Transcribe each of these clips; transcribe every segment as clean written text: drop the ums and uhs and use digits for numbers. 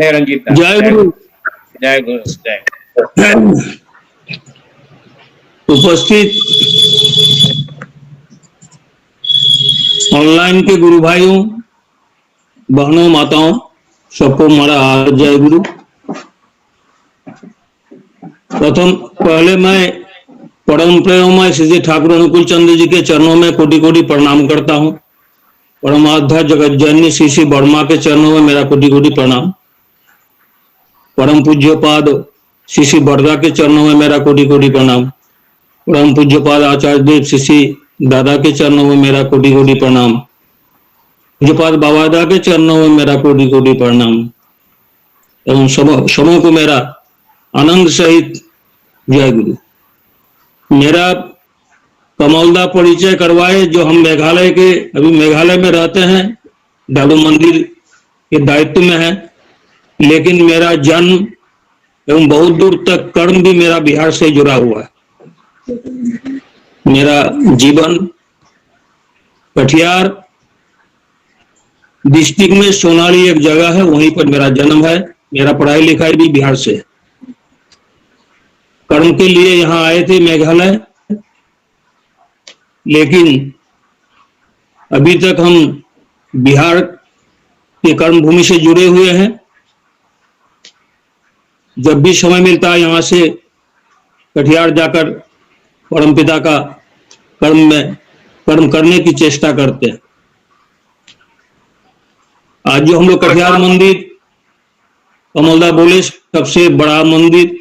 जय रंजीत। जय गुरु। जय गुरु। जय उपस्थित ऑनलाइन के गुरु भाइयों, बहनों, माताओं, सबको हमारा जय गुरु। पहले मैं परम प्रेममय श्री ठाकुर अनुकूल चंद्र जी के चरणों में कोटि कोटि प्रणाम करता हूँ। परमाध्या जगत जननी श्री श्री वर्मा के चरणों में मेरा कोटि कोटि प्रणाम। परम पूज्यपाद श्री श्री बरदा के चरणों में मेरा कोटि कोटि प्रणाम। परम पूज्यपाद आचार्य देव श्री श्री दादा के चरणों में मेरा कोटि कोटि प्रणाम। पूज्यपाद बाबादा के चरणों में मेरा कोटि कोटि प्रणाम एवं समूह को मेरा आनंद सहित जय गुरु। मेरा कमौलदा परिचय करवाए। जो हम मेघालय के अभी मेघालय में रहते हैं, डालू मंदिर के दायित्व में है, लेकिन मेरा जन्म एवं बहुत दूर तक कर्म भी मेरा बिहार से जुड़ा हुआ है। मेरा जीवन कटिहार डिस्ट्रिक्ट में सोनाली एक जगह है, वहीं पर मेरा जन्म है। मेरा पढ़ाई लिखाई भी बिहार से है। कर्म के लिए यहाँ आए थे मेघालय, लेकिन अभी तक हम बिहार के कर्म भूमि से जुड़े हुए हैं। जब भी समय मिलता है यहाँ से कटिहार जाकर परमपिता का कर्म करने की चेष्टा करते हैं। आज जो हम लोग कटिहार मंदिर कमौलदा बोले सबसे बड़ा मंदिर,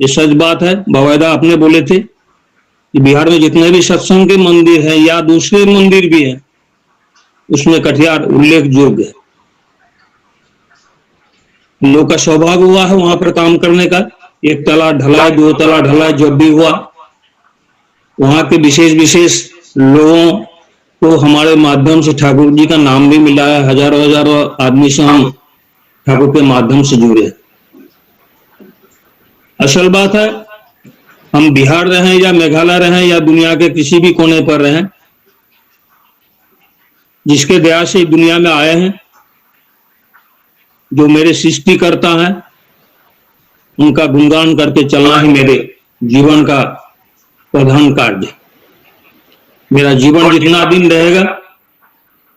ये सच बात है। बावायदा आपने बोले थे कि बिहार में जितने भी सत्संग के मंदिर हैं या दूसरे मंदिर भी हैं, उसमें कटिहार उल्लेखयोग्य है। लोग का सौभाग्य हुआ है वहां पर काम करने का। एक तला ढलाई, दो तला ढलाई जब भी हुआ, वहां के विशेष विशेष लोगों को हमारे माध्यम से ठाकुर जी का नाम भी मिला है। हजारों हजारों आदमी से हम ठाकुर के माध्यम से जुड़े। असल बात है, हम बिहार रहें या मेघालय रहें या दुनिया के किसी भी कोने पर रहें, जिसके दया से दुनिया में आए हैं, जो मेरे सृष्टिकर्ता हैं, उनका गुणगान करके चलना ही मेरे जीवन का प्रधान कार्य। मेरा जीवन जितना दिन रहेगा,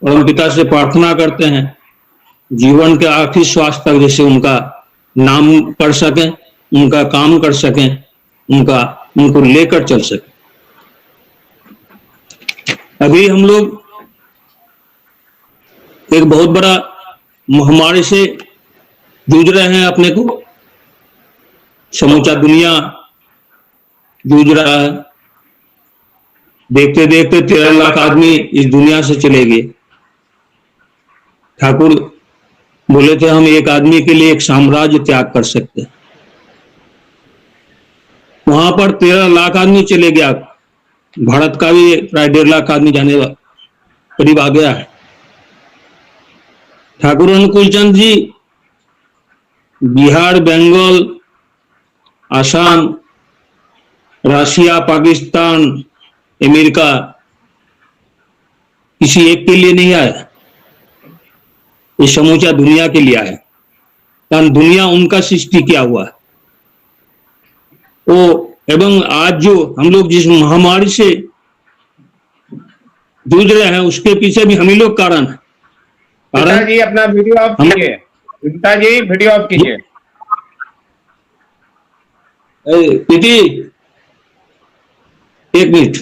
और हम पिता से प्रार्थना करते हैं जीवन के आखिरी श्वास तक जैसे उनका नाम कर सकें, उनका काम कर सकें, उनको लेकर चल सकें। अभी हम लोग एक बहुत बड़ा महामारी से जूझ रहे हैं। अपने को समूचा दुनिया जूझ रहा है। देखते देखते 13 लाख आदमी इस दुनिया से चले गए। ठाकुर बोले थे हम एक आदमी के लिए एक साम्राज्य त्याग कर सकते हैं। वहां पर 13 लाख आदमी चले गया। भारत का भी प्राय 1.5 लाख आदमी जाने वाला करीब आ गया है। ठाकुर अनुकूल चंद जी बिहार, बंगाल, आसाम, रशिया, पाकिस्तान, अमेरिका किसी एक के लिए नहीं आया, ये समूचा दुनिया के लिए आया। कारण दुनिया उनका सृष्टि किया हुआ है। वो एवं आज जो हम लोग जिस महामारी से जूझ रहे हैं, उसके पीछे भी हम ही लोग कारण है। पिताजी अपना वीडियो ऑफ कीजिए। पिताजी वीडियो ऑफ कीजिए। पिटी एक मिनट,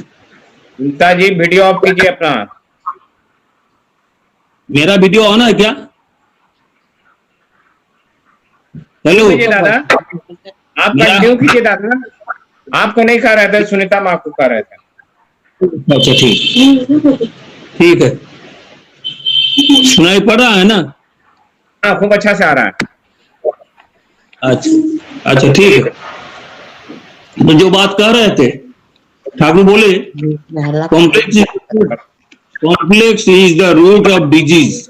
पिताजी वीडियो ऑफ कीजिए अपना। मेरा वीडियो ऑन है क्या? हेलो दादा, आप कंटिन्यू कीजिए दादा। आपको नहीं कह रहे थे, सुनीता माँ को कह रहे थे। अच्छा ठीक है। सुनाई पड़ रहा है ना? हाँ, खूब अच्छा से आ रहा है। अच्छा ठीक है। तो जो बात कह रहे थे, ठाकुर बोले complex is the root of disease.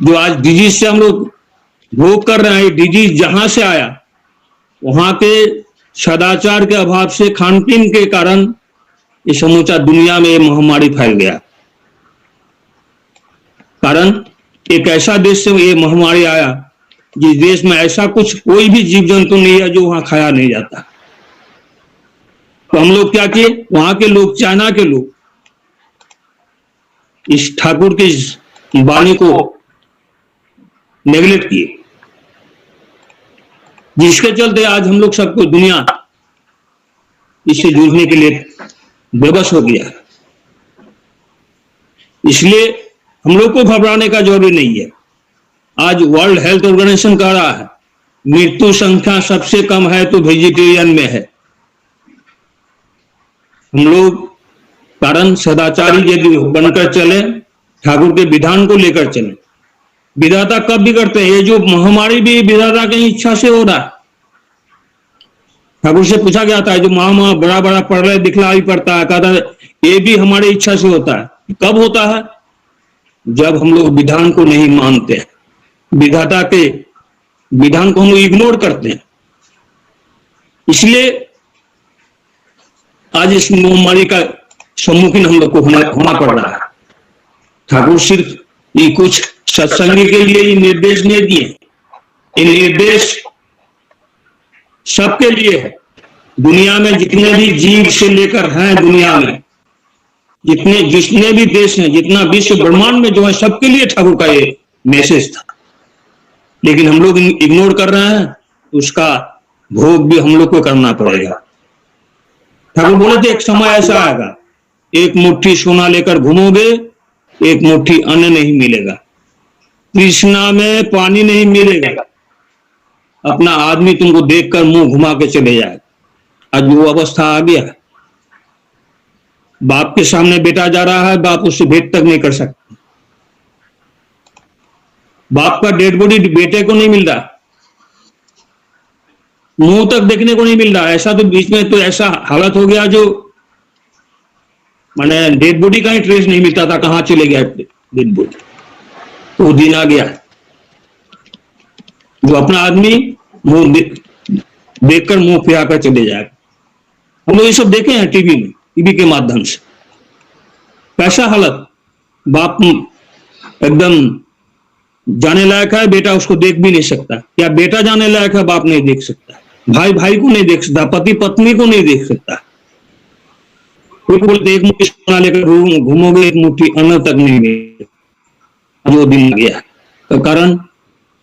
जो आज डिजीज से हम लोग भोग कर रहे हैं, डिजीज जहां से आया, वहां के सदाचार के अभाव से, खान पीन के कारण ये समूचा दुनिया में ये महामारी फैल गया। कारण एक ऐसा देश से ये महामारी आया जिस देश में ऐसा कुछ कोई भी जीव जंतु नहीं है जो वहां खाया नहीं जाता। तो हम लोग क्या किए, वहां के लोग, चाइना के लोग इस ठाकुर की वाणी को नेगलेक्ट किए, जिसके चलते आज हम लोग सबको दुनिया इससे जूझने के लिए बेबस हो गया। इसलिए हम लोग को घबराने का जरूरी नहीं है। आज वर्ल्ड हेल्थ ऑर्गेनाइजेशन कह रहा है मृत्यु संख्या सबसे कम है तो वेजिटेरियन में है। हम लोग कारण सदाचारी यदि बनकर चले, ठाकुर के विधान को लेकर चले, विधाता कब भी करते हैं, ये जो महामारी भी विधाता की इच्छा से हो रहा है। ठाकुर से पूछा गया था जो महा बड़ा बड़ा प्रलय दिखलाई पड़ता है, कहता है ये भी हमारी इच्छा से होता है। कब होता है? जब हम लोग विधान को नहीं मानते हैं, विधाता के विधान को हम लोग इग्नोर करते हैं। इसलिए आज इस महामारी का सम्मुखीन हम लोग को होना पड़ रहा है। ठाकुर सिर्फ ये कुछ सत्संग के लिए ये निर्देश नहीं दिए, ये निर्देश सबके लिए है। दुनिया में जितने भी जीव से लेकर हैं, दुनिया में जितने भी देश हैं, जितना विश्व ब्रह्मांड में जो है, सबके लिए ठाकुर का ये मैसेज था। लेकिन हम लोग इग्नोर कर रहे हैं, उसका भोग भी हम लोग को करना पड़ेगा। ठाकुर बोले थे एक समय ऐसा आएगा, एक मुट्ठी सोना लेकर घूमोगे, एक मुट्ठी अन्न नहीं मिलेगा, तृष्णा में पानी नहीं मिलेगा, अपना आदमी तुमको देखकर मुंह घुमा के चले जाएगा। आज वो अवस्था आ गया। बाप के सामने बेटा जा रहा है, बाप उससे भेंट तक नहीं कर सकता। बाप का डेड बॉडी बेटे को नहीं मिल रहा, मुंह तक देखने को नहीं मिल रहा। ऐसा तो बीच में तो ऐसा हालत हो गया जो माने डेड बॉडी का ही ट्रेस नहीं मिलता था, कहां चले गया डेड बॉडी। तो दिन आ गया जो अपना आदमी मुंह देखकर मुंह फिराकर चले जाएगा। हम लोग ये सब देखे हैं टीवी में, टीवी के माध्यम से। कैसा हालत, बाप एकदम जाने लायक है, बेटा उसको देख भी नहीं सकता, या बेटा जाने लायक है, बाप नहीं देख सकता, भाई भाई को नहीं देख सकता, पति पत्नी को नहीं देख सकता। कोई बोलते एक मुट्ठी सोना लेकर घूमोगे, एक मुट्ठी अन्न तक नहीं मिलेगा। जो दिन गया तो कारण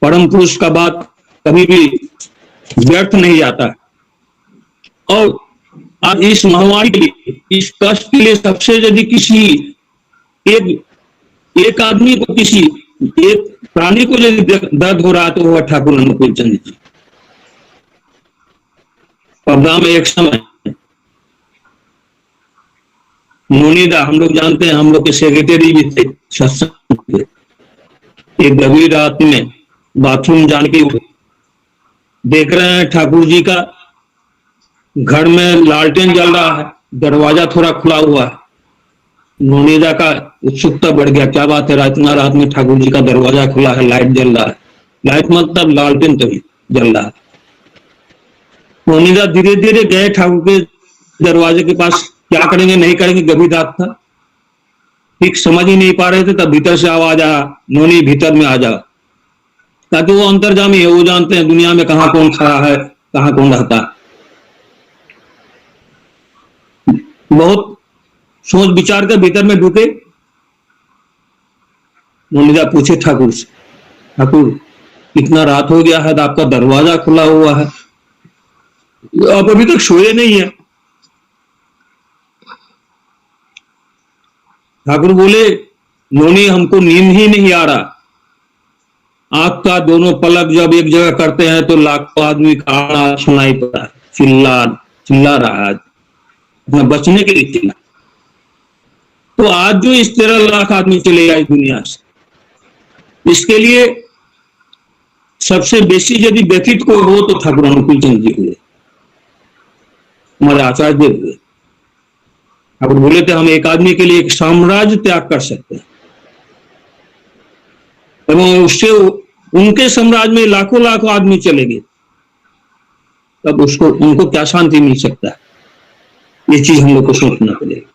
परम पुरुष का बात कभी भी व्यर्थ नहीं जाता। और आज इस महामारी के लिए, इस कष्ट के लिए सबसे यदि किसी एक आदमी को, किसी एक प्राणी को यदि दर्द हो रहा तो वह ठाकुर अनुकूल चंद्र जी। पबना में एक समय नोनीदा, हम लोग जानते हैं, हम लोग के सेक्रेटरी भी थे सत्संग के। एक गंभीर रात में बाथरूम जाने के देख रहे हैं ठाकुर जी का घर में लालटेन जल रहा है, दरवाजा थोड़ा खुला हुआ है। नोनीदा का उत्सुकता बढ़ गया, क्या बात है, इतना रात में ठाकुर जी का दरवाजा खुला है, लाइट जल रहा है। लाइट मतलब लालटेन तो जल रहा है। नोनीदा धीरे धीरे गए ठाकुर के दरवाजे के पास, क्या करेंगे नहीं करेंगे, गंभीर रात था, ठीक समझ ही नहीं पा रहे थे। तब भीतर से आवाज आया, नोनी भीतर में आ जा। ताकि वो अंतर्जामी है, वो जानते हैं दुनिया में कहां कौन खड़ा है, कहां कौन रहता है। बहुत सोच विचार कर भीतर में ढुके। नोनीदा पूछे ठाकुर से, ठाकुर इतना रात हो गया है तो आपका दरवाजा खुला हुआ है, आप अभी तक सोए नहीं है। ठाकुर बोले, नोनी हमको नींद ही नहीं आ रहा, आंख का दोनों पलक जब एक जगह करते हैं तो लाखों आदमी का आवाज सुनाई पड़ा, चिल्ला रहा है, अपना बचने के लिए चिल्ला। तो आज जो इस 13 लाख आदमी चले गए दुनिया से, इसके लिए सबसे बेसी यदि व्यथित कोई हो तो ठाकुर अनुकूल चंद्र जी हुए, हमारे आचार्य देव हुए। ठाकुर बोले थे हम एक आदमी के लिए एक साम्राज्य त्याग कर सकते हैं, एवं उससे उनके साम्राज्य में लाखों लाखों आदमी चले गए, तब उसको उनको क्या शांति मिल सकता है। ये चीज हम लोग को सोचना पड़ेगा।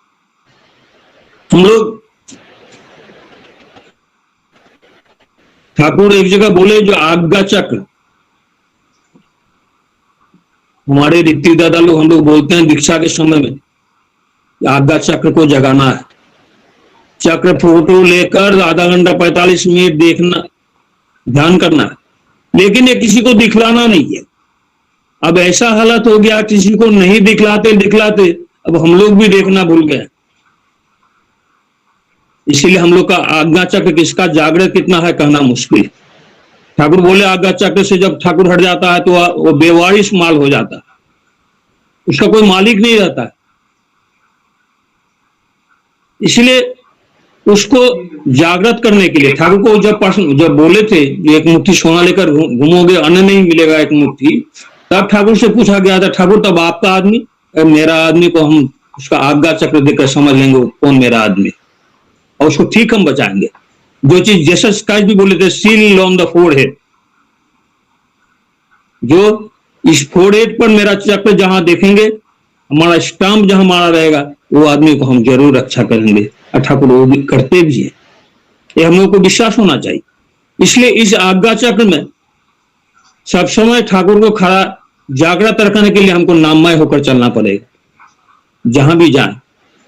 हम लोग ठाकुर एक जगह बोले जो आज्ञा चक्र, हमारे ऋत्विक दादा लोग हम लोग बोलते हैं दीक्षा के समय में आज्ञा चक्र को जगाना है। चक्र फोटो लेकर आधा घंटा 45 मिनट देखना, ध्यान करना है, लेकिन ये किसी को दिखलाना नहीं है। अब ऐसा हालत हो गया किसी को नहीं दिखलाते दिखलाते अब हम लोग भी देखना भूल गए। इसीलिए हम लोग का आज्ञा चक्र किसका जागृत कितना है कहना मुश्किल है। ठाकुर बोले आज्ञा चक्र से जब ठाकुर हट जाता है तो वो बेवारिस माल हो जाता है, उसका कोई मालिक नहीं रहता है। इसलिए उसको जागृत करने के लिए ठाकुर को जब बोले थे कि एक मुट्ठी सोना लेकर घूमोगे अन्न नहीं मिलेगा एक मुट्ठी, तब ठाकुर से पूछा गया था ठाकुर तब आपका आदमी मेरा आदमी को हम उसका आज्ञा चक्र देकर समझ लेंगे कौन मेरा आदमी, और उसको ठीक हम बचाएंगे। जो चीज जीसस क्राइस्ट भी बोले थे सील ऑन द फोरहेड, जो इस फोरहेड पर मेरा चक्र जहां देखेंगे, हमारा स्टाम्प जहां हमारा रहेगा, वो आदमी को हम जरूर रक्षा करेंगे। और ठाकुर वो भी करते भी है, ये हम लोग को विश्वास होना चाहिए। इसलिए इस आज्ञा चक्र में सब समय ठाकुर को खड़ा जागृत रखने के लिए हमको नाममय होकर चलना पड़ेगा। जहां भी जाए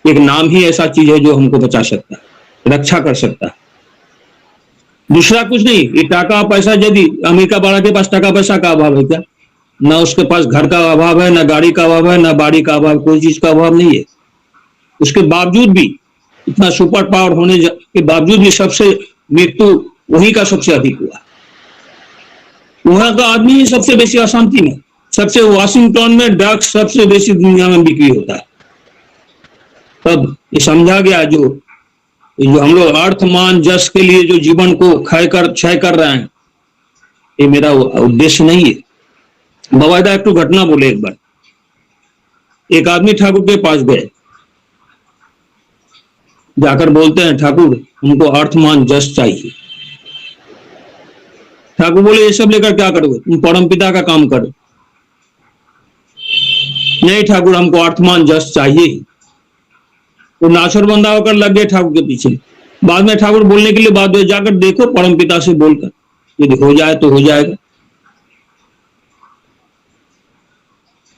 एक नाम ही ऐसा चीज है जो हमको बचा सकता है, रक्षा कर सकता है, दूसरा कुछ नहीं। ये टाका पैसा, यदि अमेरिका वाला के पास टाका पैसा का अभाव है क्या? ना उसके पास घर का अभाव है, ना गाड़ी का अभाव है, ना बाड़ी का अभाव, कोई चीज का अभाव नहीं है। उसके बावजूद भी इतना सुपर पावर होने के बावजूद भी सबसे मृत्यु वही का सबसे अधिक हुआ। वहां का आदमी ही सबसे बेसी अशांति में, सबसे वाशिंगटन में ड्रग्स सबसे बेसी दुनिया में बिक्री होता है। तब ये समझा गया जो हम लोग अर्थमान जस के लिए जो जीवन को क्षय कर रहे हैं, ये मेरा उद्देश्य नहीं है। बवायदा एक घटना बोले, एक बार एक आदमी ठाकुर के पास गए, जाकर बोलते हैं ठाकुर हमको अर्थमान जस चाहिए। ठाकुर बोले ये सब लेकर क्या करोगे, तुम परम पिता का काम करो। नहीं ठाकुर हमको अर्थमान जस चाहिए ही। वो नाछर बंदा होकर लग गए ठाकुर के पीछे। बाद में ठाकुर बोलने के लिए बाद में जाकर देखो परम पिता से बोलकर, यदि हो जाए तो हो जाएगा।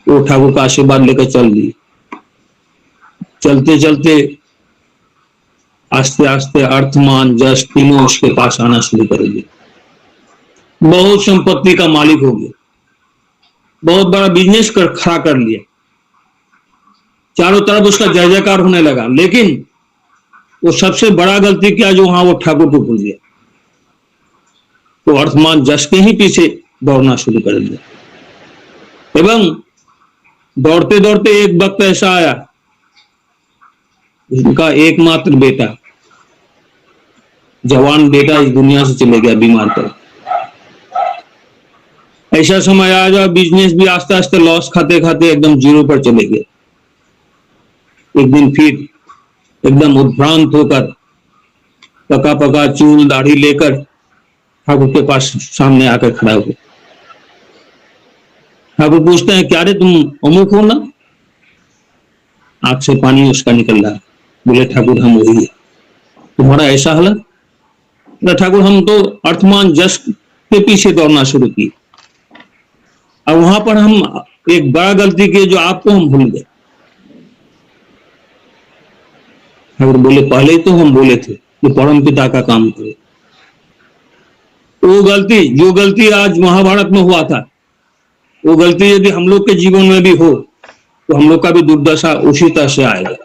वो ठाकुर का आशीर्वाद लेकर चल दिए। चलते चलते आस्ते आस्ते अर्थमान जस तीनों उसके पास आना शुरू कर दिए। बहुत संपत्ति का मालिक हो गया, बहुत बड़ा बिजनेस खड़ा कर लिया, चारों तरफ उसका जय जयकार होने लगा। लेकिन वो सबसे बड़ा गलती क्या जो वहां वो ठाकुर को भूल गया, तो अर्थमान जस के ही पीछे दौड़ना शुरू कर दिया। एवं दौड़ते दौड़ते एक वक्त ऐसा आया, उनका एकमात्र बेटा, जवान बेटा इस दुनिया से चले गया बीमार पर। ऐसा समय आया जब बिजनेस भी आस्ते आस्ते लॉस खाते खाते एकदम जीरो पर चले गए। एक दिन फिर एकदम उद्भ्रांत होकर पका पका चूल दाढ़ी लेकर ठाकुर के पास सामने आकर खड़ा हुआ। ठाकुर पूछते हैं क्या रे तुम अमुक हो ना? आंख से पानी उसका निकल रहा। बोले ठाकुर हम वही है। तुम्हारा ऐसा हालत? ठाकुर हम तो अर्थमान जस के पीछे दौड़ना शुरू किए, अब वहां पर हम एक बड़ा गलती की जो आपको हम भूल गए। ठाकुर बोले पहले तो हम बोले थे कि परम पिता का काम करो। वो गलती जो गलती आज महाभारत में हुआ था, वो गलती यदि हम लोग के जीवन में भी हो तो हम लोग का भी दुर्दशा उसी तरह से आएगा।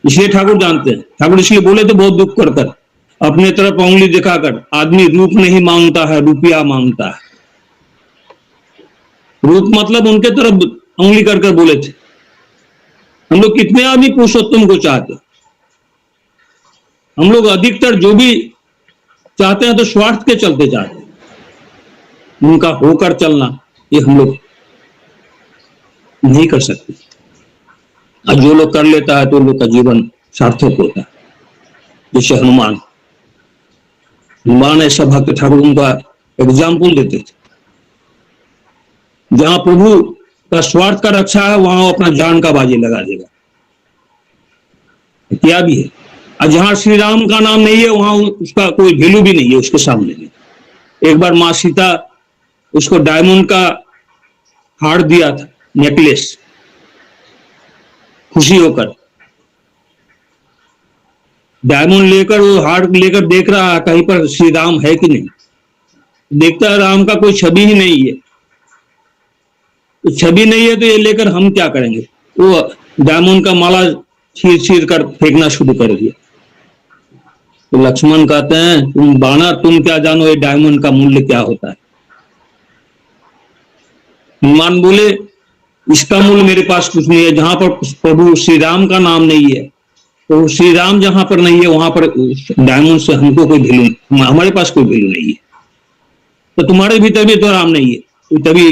इसलिए ठाकुर जानते हैं, ठाकुर इसलिए बोले तो बहुत दुख कर कर, अपने तरफ उंगली दिखाकर, आदमी रूप नहीं मांगता है रुपया मांगता है। रूप मतलब उनके तरफ उंगली कर कर बोले थे। हम लोग कितने आदमी पुरुषोत्तम को चाहते, हम लोग अधिकतर जो भी चाहते हैं तो स्वार्थ के चलते चाहते हैं। उनका होकर चलना ये हम लोग नहीं कर सकते, और जो लोग कर लेता है तो लोग का जीवन सार्थक होता है। जैसे हनुमान ऐसा भक्त ठाकुर उनका एग्जाम्पल देते थे, जहां प्रभु का स्वार्थ का रक्षा है वहां वो अपना जान का बाजी लगा देगा। क्या भी है और जहां श्री राम का नाम नहीं है वहां उसका कोई वैल्यू भी नहीं है उसके सामने में। एक बार माँ सीता उसको डायमंड का हार दिया था, नेकलेस, खुशी होकर। डायमंड लेकर वो हार लेकर देख रहा है कहीं पर श्री राम है कि नहीं। देखता है राम का कोई छवि ही नहीं है। तो छवि नहीं है तो ये लेकर हम क्या करेंगे। वो डायमंड का माला चीर चीर कर फेंकना शुरू कर दिया। तो लक्ष्मण कहते हैं तुम बानर, तुम क्या जानो ये डायमंड का मूल्य क्या होता है। हनुमान बोले इसका मूल्य मेरे पास कुछ नहीं है। जहां पर प्रभु श्री राम का नाम नहीं है, तो श्री राम जहां पर नहीं है वहां पर डायमंड से हमको कोई वैल्यू, हमारे पास कोई वैल्यू नहीं है। तो तुम्हारे भीतर भी तो राम नहीं है, तो तभी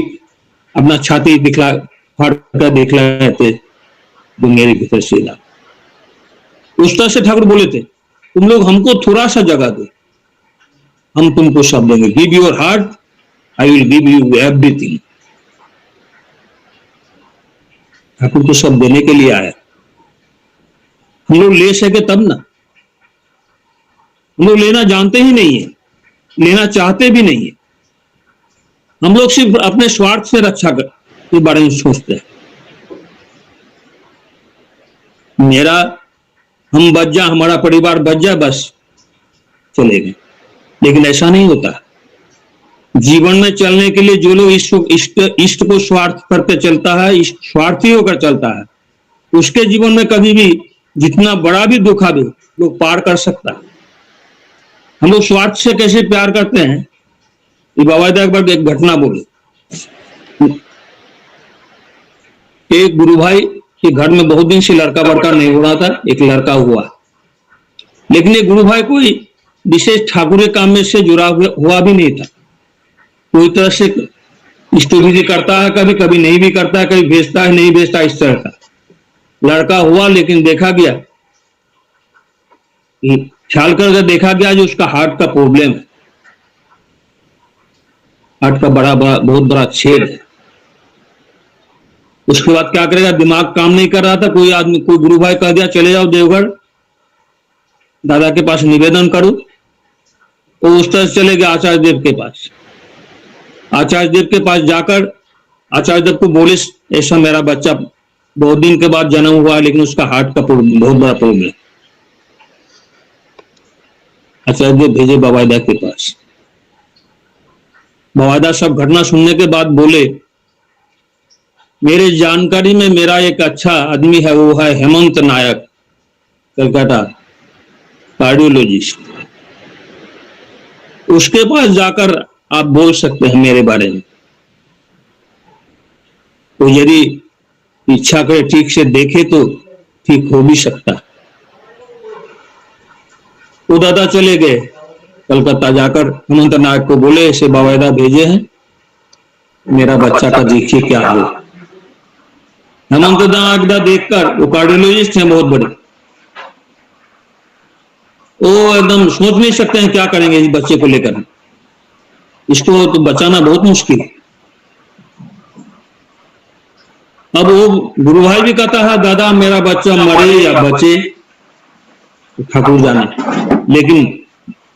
अपना छाती दिखला फाड़ कर देख रहे थे जो मेरे भीतर श्री राम। उस तरह से ठाकुर बोले थे तुम लोग हमको थोड़ा सा जगह दो, हम तुमको सब देंगे। Give your heart, I will give you everything. Thakur को सब देने के लिए आया। हम लोग ले सके तब ना। हम लोग लेना जानते ही नहीं है, लेना चाहते भी नहीं है। हम लोग सिर्फ अपने स्वार्थ से रक्षा के बारे में सोचते हैं। मेरा हम बच जा, हमारा परिवार बच जाए, बस चले गए। लेकिन ऐसा नहीं होता। जीवन में चलने के लिए जो लोग इष्ट को स्वार्थ करके चलता है, स्वार्थी होकर चलता है, उसके जीवन में कभी भी जितना बड़ा भी दुख आवे वो पार कर सकता है। हम लोग स्वार्थ से कैसे प्यार करते हैं, ये बाबादा एक बार एक घटना बोले। एक गुरु भाई के घर में बहुत दिन से लड़का बड़का नहीं हो रहा था, एक लड़का हुआ। लेकिन ये गुरु भाई कोई विशेष ठाकुर काम में से जुड़ा हुआ भी नहीं था। कोई तरह से इष्टविधि करता है, कभी कभी नहीं भी करता है, कभी भेजता है नहीं भेजता, इस तरह का लड़का हुआ। लेकिन देखा गया, ख्याल करके देखा गया जो उसका हार्ट का प्रॉब्लम है, हार्ट का बहुत बड़ा छेद है। उसके बाद क्या करेगा, दिमाग काम नहीं कर रहा था। कोई आदमी, कोई गुरु भाई कह दिया चले जाओ देवगढ़, दादा के पास निवेदन करो। वो उस तरह से चले गए आचार्य देव के पास। आचार्य देव के पास जाकर आचार्य देव को बोले ऐसा मेरा बच्चा बहुत दिन के बाद जन्म हुआ, लेकिन उसका हार्ट का बहुत बड़ा प्रॉब्लम। आचार्य देव भेजे बाबादा के पास। बाबादा सब घटना सुनने के बाद बोले मेरे जानकारी में मेरा एक अच्छा आदमी है, वो है हेमंत नायक, कलकत्ता, कार्डियोलॉजिस्ट। उसके पास जाकर आप बोल सकते हैं मेरे बारे में। तो यदि इच्छा करे ठीक से देखे तो ठीक हो भी सकता। वो दादा चले गए कलकत्ता, जाकर हेमंत नायक को बोले ऐसे बाबादा भेजे हैं, मेरा बच्चा का देखिए क्या हो। हेमंत नायक देखकर, वो कार्डियोलॉजिस्ट हैं बहुत बड़े, वो एकदम सोच नहीं सकते हैं क्या करेंगे इस बच्चे को लेकर। इसको तो बचाना बहुत मुश्किल है। अब वो गुरु भाई भी कहता है दादा मेरा बच्चा मरे या बचे तो ठाकुर जाने, लेकिन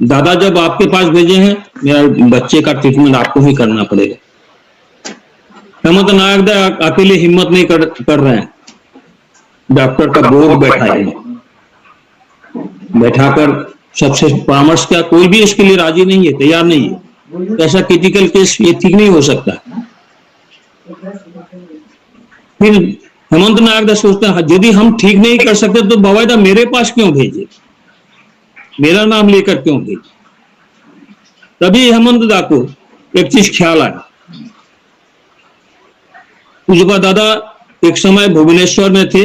दादा जब आपके पास भेजे हैं मेरा बच्चे का ट्रीटमेंट आपको ही करना पड़ेगा। हेमंत नायक अकेले हिम्मत नहीं कर रहे हैं, डॉक्टर का बोर्ड बैठाकर सबसे परामर्श किया। कोई भी इसके लिए राजी नहीं है, तैयार नहीं है। ऐसा क्रिटिकल केस ये ठीक नहीं हो सकता। फिर हेमंत नायक सोचते हैं यदि हम ठीक नहीं कर सकते तो बाबादा मेरे पास क्यों भेजे, मेरा नाम लेकर क्यों भेजे। तभी हेमंत दा को एक चीज ख्याल आया। पूज्यपा दादा एक समय भुवनेश्वर में थे,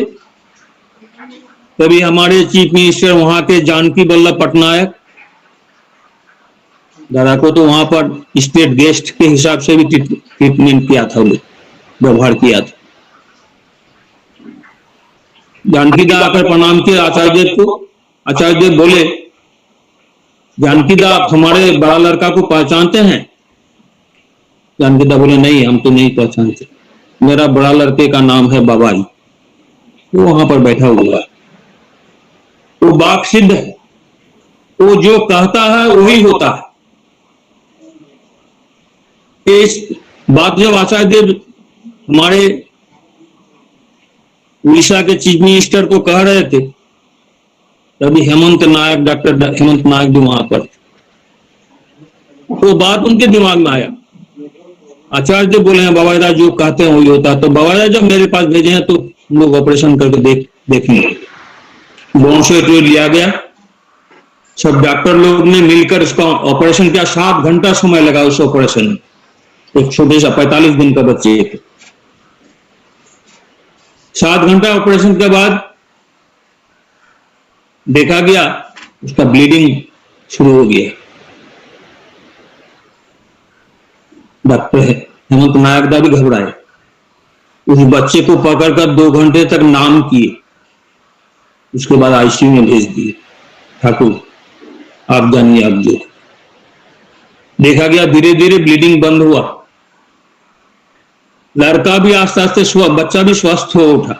तभी हमारे चीफ मिनिस्टर वहां के जानकी वल्लभ पटनायक, दादा को तो वहां पर स्टेट गेस्ट के हिसाब से भी ट्रीटमेंट किया था, व्यवहार किया था। जानकी दा आकर प्रणाम किया आचार्य देव को। आचार्य देव बोले जानकी दा आप हमारे बड़ा लड़का को पहचानते हैं। जानकी दा बोले नहीं हम तो नहीं पहचानते, मेरा बड़ा लड़के का नाम है बाबाई, वो वहां पर बैठा हुआ है। वो वाक सिद्ध है, वो जो कहता है वही होता है। इस बात जब आचार्य देव हमारे उड़ीसा के चीफ मिनिस्टर को कह रहे थे, तभी हेमंत नायक, डॉक्टर हेमंत नायक भी वहां पर, वो बात उनके दिमाग में आया। आचार्य देव बोले हैं बाबा जो कहते हैं वही होता है। तो बाबा जब मेरे पास भेजे हैं तो हम लोग ऑपरेशन करके देखेंगे। बोन से लिया गया, सब डॉक्टर लोग ने मिलकर उसका ऑपरेशन किया। 7 घंटा समय लगा उस ऑपरेशन में, एक छोटे सा 45 दिन का बच्चे थे। 7 घंटा ऑपरेशन के बाद देखा गया उसका ब्लीडिंग शुरू हो गया। डॉक्टर हेमंत नायक दा भी घबराए, उस बच्चे को पकड़कर 2 घंटे तक नाम किए, उसके बाद आईसीयू में भेज दिए। ठाकुर आप जानिए, आप जो देखा गया धीरे धीरे ब्लीडिंग बंद हुआ, लड़का भी आस्ते आस्ते बच्चा भी स्वस्थ हो उठा।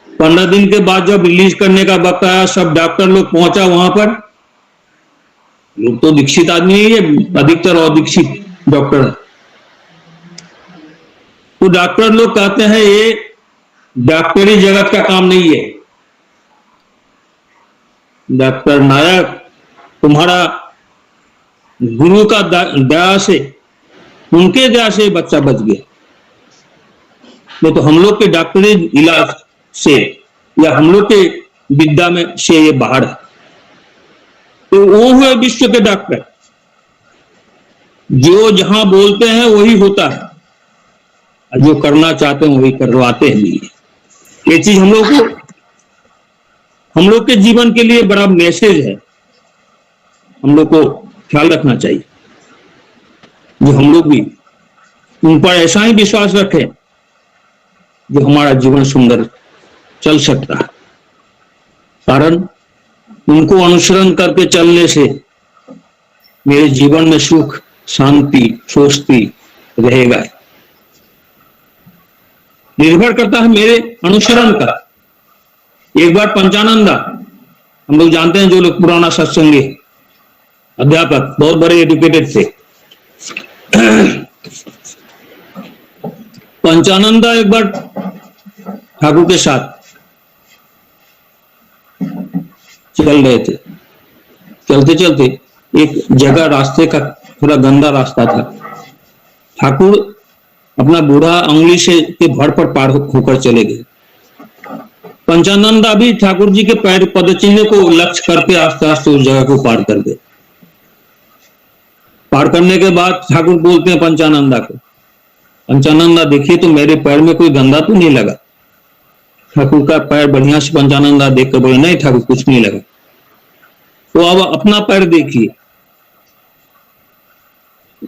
15 दिन के बाद जब रिलीज करने का वक्त आया, सब डॉक्टर लोग पहुंचा वहां पर। लोग तो दीक्षित आदमी नहीं है, अधिकतर अदीक्षित डॉक्टर है। तो डॉक्टर लोग कहते हैं ये डॉक्टरी जगत का काम नहीं है। डॉक्टर नायक तुम्हारा गुरु का दया से, उनके दया से बच्चा बच गया, नहीं तो हम लोग के डॉक्टरी इलाज से या हम लोग के विद्या में से ये बाहर है। तो वो हुए विश्व के डॉक्टर, जो जहां बोलते हैं वही होता है, जो करना चाहते हैं वही करवाते हैं भी। ये चीज हम लोग के जीवन के लिए बड़ा मैसेज है, हम लोग को ख्याल रखना चाहिए। जो हम लोग भी उन पर ऐसा ही विश्वास रखें जो हमारा जीवन सुंदर चल सकता है। कारण उनको अनुसरण करके चलने से मेरे जीवन में सुख, शांति, स्वस्ति रहेगा। निर्भर करता है मेरे अनुसरण का। एक बार पंचानंदा, हम लोग जानते हैं जो लोग पुराना सत्संगी अध्यापक, बहुत बड़े एजुकेटेड थे, पंचानंदा एक बार ठाकुर के साथ चल रहे थे। चलते चलते एक जगह रास्ते का थोड़ा गंदा रास्ता था। ठाकुर अपना बूढ़ा उंगली से के भर पर पार होकर चले गए। पंचानंदा भी ठाकुर जी के पैर पद चिन्ह को लक्ष्य करके आस्ते आस्ते उस जगह को पार कर गए। पार करने के बाद ठाकुर बोलते हैं पंचानंदा को, पंचानंदा देखिए तो मेरे पैर में कोई गंदा तो नहीं लगा। ठाकुर का पैर बढ़िया से पंचानंदा देख कर बोले नहीं ठाकुर कुछ नहीं लगा। तो अब अपना पैर देखिए।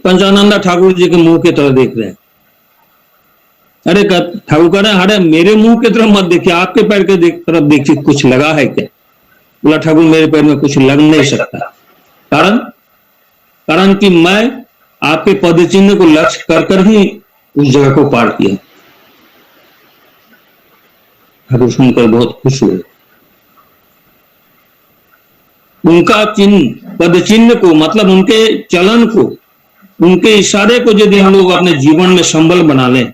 पंचानंदा ठाकुर जी के मुंह की तरफ देख रहे हैं। अरे ठाकुर कह रहे हैं अरे मेरे मुंह की तरफ मत देखिए, आपके पैर के तरफ देखिए कुछ लगा है क्या। बोला ठाकुर मेरे पैर में कुछ लग नहीं सकता। कारण कि मैं आपके पद चिन्ह को लक्ष्य कर ही उस जगह को पार किया। ठाकुर सुनकर बहुत खुश हुए। उनका चिन्ह, पद चिन्ह को, मतलब उनके चलन को, उनके इशारे को यदि हम लोग अपने जीवन में संबल बना लें,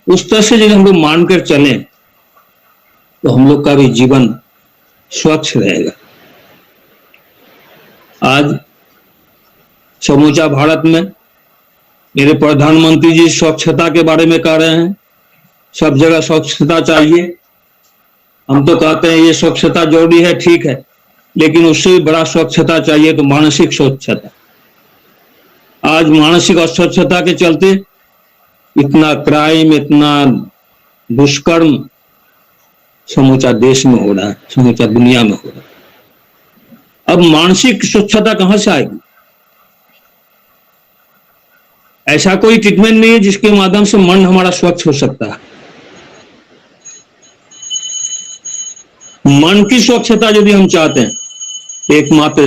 उस तरह से यदि हम लोग मानकर चलें, तो हम लोग का भी जीवन स्वच्छ रहेगा। आज समूचा भारत में मेरे प्रधानमंत्री जी स्वच्छता के बारे में कह रहे हैं, सब जगह स्वच्छता चाहिए। हम तो कहते हैं ये स्वच्छता जरूरी है, ठीक है, लेकिन उससे भी बड़ा स्वच्छता चाहिए तो मानसिक स्वच्छता। आज मानसिक अस्वच्छता के चलते इतना क्राइम, इतना दुष्कर्म समूचा देश में हो रहा है, समूचा दुनिया में हो रहा है। अब मानसिक स्वच्छता कहां से आएगी? ऐसा कोई ट्रीटमेंट नहीं है जिसके माध्यम से मन हमारा स्वच्छ हो सकता है। मन की स्वच्छता यदि हम चाहते हैं, एकमात्र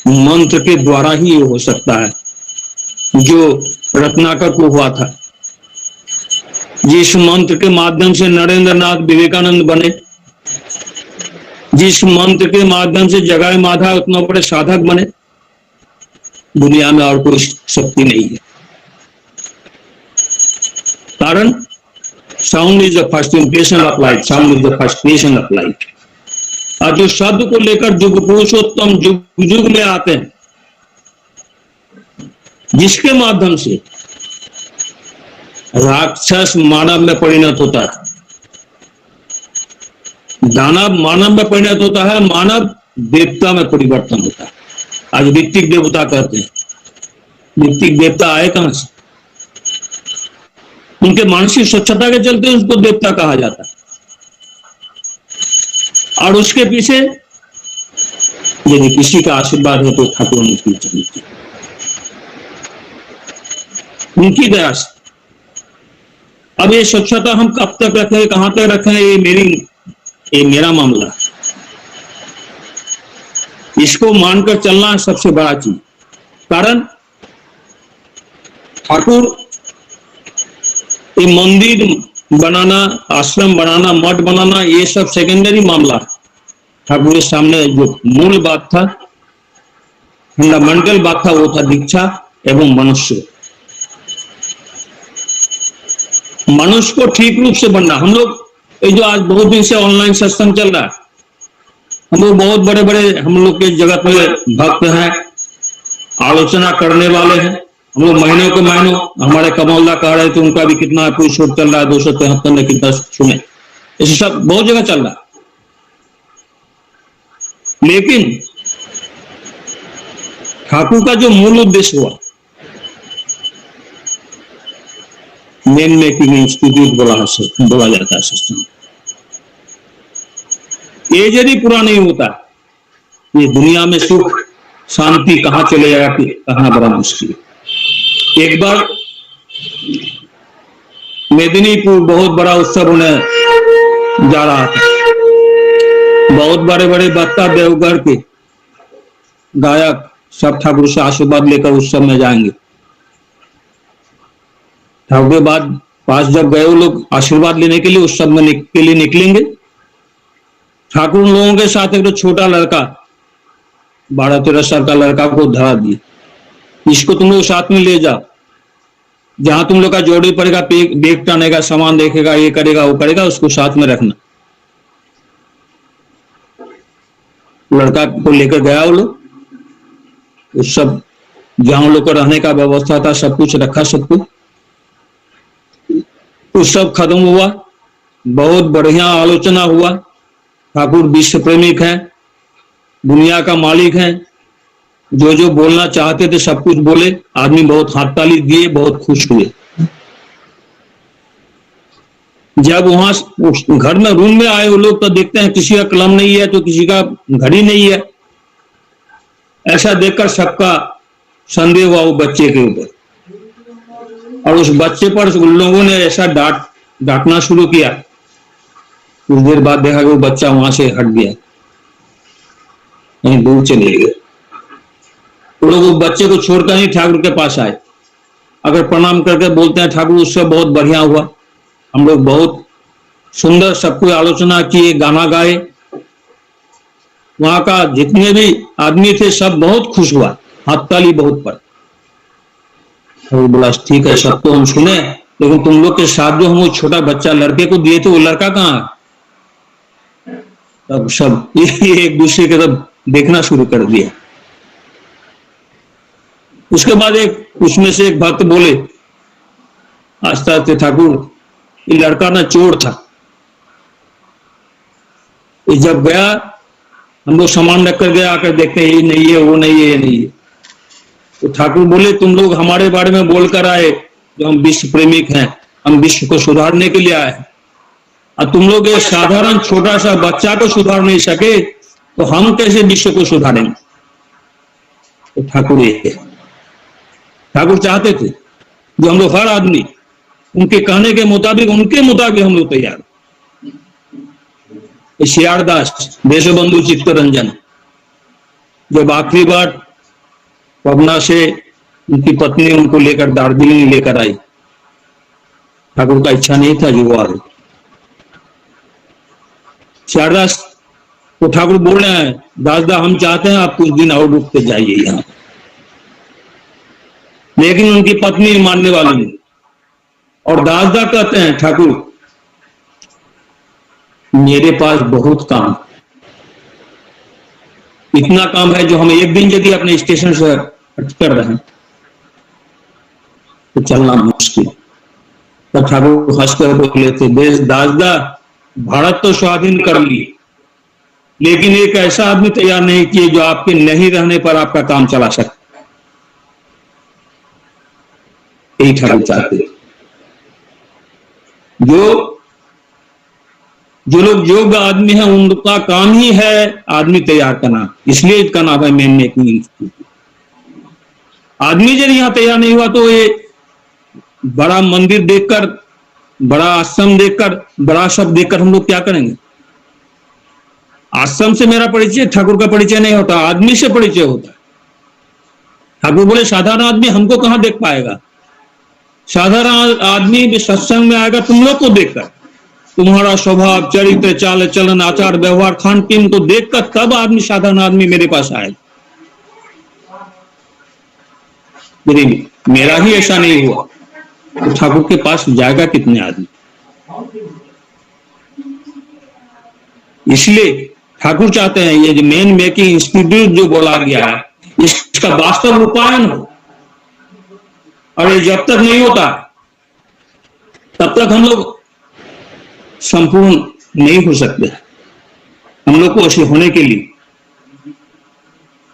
मंत्र के द्वारा ही ये हो सकता है, जो रत्नाकर को हुआ था। जिस मंत्र के माध्यम से नरेंद्र नाथ विवेकानंद बने, जिस मंत्र के माध्यम से जगाए माधा उतना बड़े साधक बने, दुनिया में और कोई शक्ति नहीं है। कारण sound is the first impression of light, sound is the first creation of light. और जो शब्द को लेकर युग पुरुषोत्तम युग युग में आते हैं, जिसके माध्यम से राक्षस मानव में परिणत होता है, दानव मानव में परिणत होता है, मानव देवता में परिवर्तन होता है। आज ऋत्विक देवता कहते हैं। ऋत्विक देवता आए कहां से? उनके मानसिक स्वच्छता के चलते उसको देवता कहा जाता है। और उसके पीछे यदि किसी का आशीर्वाद है तो ठाकुर उनकी दया से। अब ये स्वच्छता हम कब तक रखें, कहां तक रखें, ये मेरा मामला है। इसको मानकर चलना सबसे बड़ा चीज। कारण ठाकुर ये मंदिर बनाना, आश्रम बनाना, मठ बनाना, ये सब सेकेंडरी मामला है। ठाकुर के सामने जो मूल बात था, फंडामेंटल बात था, वो था दीक्षा एवं मनुष्य को ठीक रूप से बनना। हम लोग ये जो आज बहुत दिन से ऑनलाइन सत्संग चल रहा है, हम लोग बहुत बड़े बड़े हम लोग के जगत में भक्त हैं, आलोचना करने वाले हैं। हम लोग महीनों के महीनों, हमारे कमौला कह रहे थे उनका भी कितना एपिसोड चल रहा है, 273 ने कितना सुने, ऐसे सब बहुत जगह चल रहा है। लेकिन ठाकुर का जो मूल उद्देश्य हुआ, मैन मेकिंग इंस्टीट्यूट बोला जाता है सिस्टम, ये यदि पूरा नहीं होता, ये दुनिया में सुख शांति कहां चले जाएगा, कहना बड़ा मुश्किल। एक बार मेदिनीपुर बहुत बड़ा उत्सव होने जा रहा था। बहुत बड़े बड़े वक्ता देवगढ़ के गायक सब ठाकुर से आशीर्वाद लेकर उत्सव में जाएंगे। ठाकुर के बाद पास जब गए वो लोग आशीर्वाद लेने के लिए उत्सव में के लिए निकलेंगे, ठाकुर उन लोगों के साथ एक तो छोटा लड़का 12-13 साल का लड़का को धरा दिए, इसको तुम लोग साथ में ले जाओ, जहां तुम लोग का जोड़ी पड़ेगा, बैग टानेगा, सामान देखेगा, ये करेगा वो करेगा, उसको साथ में रखना। लड़का को लेकर गया वो लोग, उस सब जहां लोग को रहने का व्यवस्था था सब कुछ रखा, सब कुछ उस सब खत्म हुआ। बहुत बढ़िया आलोचना हुआ। ठाकुर विश्व प्रेमिक हैं, दुनिया का मालिक हैं, जो जो बोलना चाहते थे सब कुछ बोले। आदमी बहुत हाथ ताली दिए, बहुत खुश हुए। जब वहां घर में रूम में आए वो लोग तो देखते हैं किसी का कलम नहीं है तो किसी का घड़ी नहीं है। ऐसा देखकर सबका संदेह हुआ वो बच्चे के ऊपर, और उस बच्चे पर उन लोगों ने ऐसा डांटना शुरू किया। कुछ देर बाद देखा कि वो बच्चा वहां से हट गया, कहीं दूर चले गए। वो लोग उस बच्चे को छोड़कर ही ठाकुर के पास आए। अगर प्रणाम करके बोलते हैं ठाकुर उससे बहुत बढ़िया हुआ, हम लोग बहुत सुंदर सबको आलोचना किए, गाना गाए। वहां का जितने भी आदमी थे सब बहुत खुश हुआ, हाथ ताली बहुत पड़। और बोला ठीक है सब तो हम सुने, लेकिन तुम लोग के साथ जो हम वो छोटा बच्चा लड़के को दिए थे वो लड़का कहाँ है? तब सब एक दूसरे की तरफ देखना शुरू कर दिया। उसके बाद उसमें से एक भक्त बोले आस्ते आस्ते, ठाकुर ये लड़का ना चोर था। ये जब गया हम लोग सामान रख कर गया, आकर देखते हैं ये नहीं है, वो नहीं है, ये नहीं है। तो ठाकुर बोले तुम लोग हमारे बारे में बोलकर आए जो हम विश्व प्रेमिक हैं, हम विश्व को सुधारने के लिए आए हैं, और तुम लोग एक साधारण छोटा सा बच्चा को सुधार नहीं सके तो हम कैसे विश्व को सुधारेंगे? तो ठाकुर चाहते थे जो हम लोग हर आदमी उनके कहने के मुताबिक हम लोग तैयार। श्यारदास देशबंधु चित्तरंजन जब आखिरी बार पबना से उनकी पत्नी उनको लेकर दार्जिलिंग लेकर आई, ठाकुर का इच्छा नहीं था जो वो आ रहे। श्यारदास तो ठाकुर बोल रहे हैं, दासदा हम चाहते हैं आप कुछ दिन और रुक के जाइए यहाँ। लेकिन उनकी पत्नी मानने वाली नहीं। और दासदा कहते हैं, ठाकुर मेरे पास बहुत काम, इतना काम है जो हम एक दिन यदि अपने स्टेशन से हट कर रहे हैं तो चलना मुश्किल। तो ठाकुर हंसकर बोले थे, देश दासदा भारत तो स्वाधीन कर ली, लेकिन एक ऐसा आदमी तैयार नहीं किए जो आपके नहीं रहने पर आपका काम चला सके। यही ठाकुर चाहते। जो लोग योग्य आदमी हैं उनका काम ही है आदमी तैयार करना, इसलिए इसका नाम है मैन मेकिंग इंस्टीट्यूट। आदमी यदि यहां तैयार नहीं हुआ तो ये बड़ा मंदिर देखकर, बड़ा आश्रम देखकर, बड़ा सब देखकर हम लोग क्या करेंगे? आश्रम से मेरा परिचय, ठाकुर का परिचय नहीं होता, आदमी से परिचय होता है। ठाकुर बोले साधारण आदमी हमको कहां देख पाएगा? साधारण आदमी सत्संग में आएगा तुम लोग को देखकर, तुम्हारा स्वभाव, चरित्र, चाल चलन, आचार व्यवहार, खान पीन को देखकर तब आदमी, साधारण आदमी मेरे पास आएगा। मेरा ही ऐसा नहीं हुआ तो ठाकुर के पास जाएगा कितने आदमी? इसलिए ठाकुर चाहते हैं ये जो मैन मेकिंग इंस्टीट्यूट जो बोला गया है, इसका वास्तव रूपायन हो। और ये जब तक नहीं होता तब तक हम लोग संपूर्ण नहीं हो सकते। हम लोग को ऐसे होने के लिए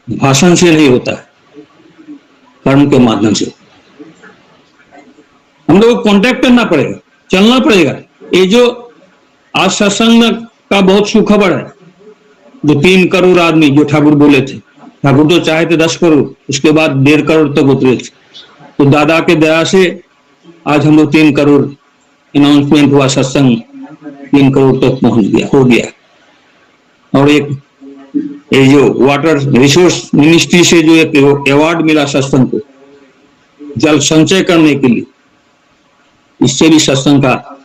भाषण से नहीं होता है, कर्म के माध्यम से हम लोग को कांटेक्ट करना पड़ेगा, चलना पड़ेगा। ये जो आज सत्संग का बहुत सुखबर है, जो 3 करोड़ आदमी जो ठाकुर बोले थे, ठाकुर तो चाहे थे 10 करोड़, उसके बाद 1.5 करोड़ तक उतरे थे। तो दादा के दया से आज हम लोग 3 करोड़ अनाउंसमेंट हुआ, सत्संग 3 करोड़ तक पहुंच गया, हो गया। और एक ये जो वाटर रिसोर्स मिनिस्ट्री से जो एक अवार्ड मिला सत्संग को जल संचय करने के लिए, इससे भी सत्संग का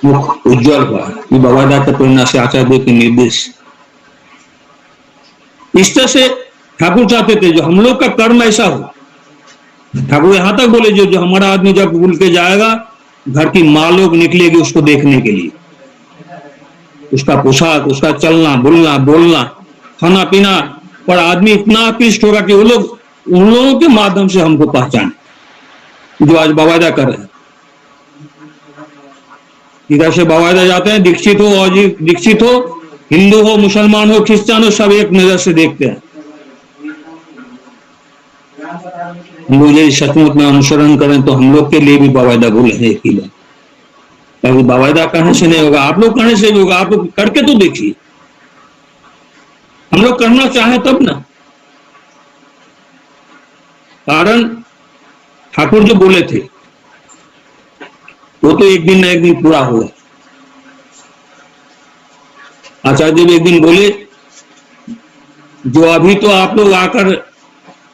मुख उज्जवल हुआ। ये बाबा के प्रेरणा से, आचार्य देव के निर्देश। इस तरह से ठाकुर चाहते थे जो हम लोग का कर्म ऐसा हो। ठाकुर यहां तक बोले जो हमारा आदमी जब भूल के जाएगा, घर की माँ लोग निकलेगी उसको देखने के लिए, उसका पोशाक, उसका चलना, बोलना, खाना पीना पर आदमी इतना आकृष्ट होगा कि वो लोग उन लोगों के माध्यम से हमको पहचाने, जो आज बाबादा कर रहे हैं। इधर से बाबादा जाते हैं, दीक्षित हो, दीक्षित हो, हिंदू हो, मुसलमान हो, क्रिश्चियन हो, सब एक नजर से देखते हैं। हम लोग यदि सचमुच में अनुसरण करें तो हम लोग के लिए भी बाबादा बोले हैं एक ही बात। कभी बाबादा कहने से नहीं होगा, आप लोग कहने से भी होगा। आप लोग करके तो देखिए, हम लोग करना चाहें तब ना। कारण ठाकुर जो बोले थे वो तो एक दिन न एक दिन पूरा हुआ। आचार्य देव एक दिन बोले, जो अभी तो आप लोग आकर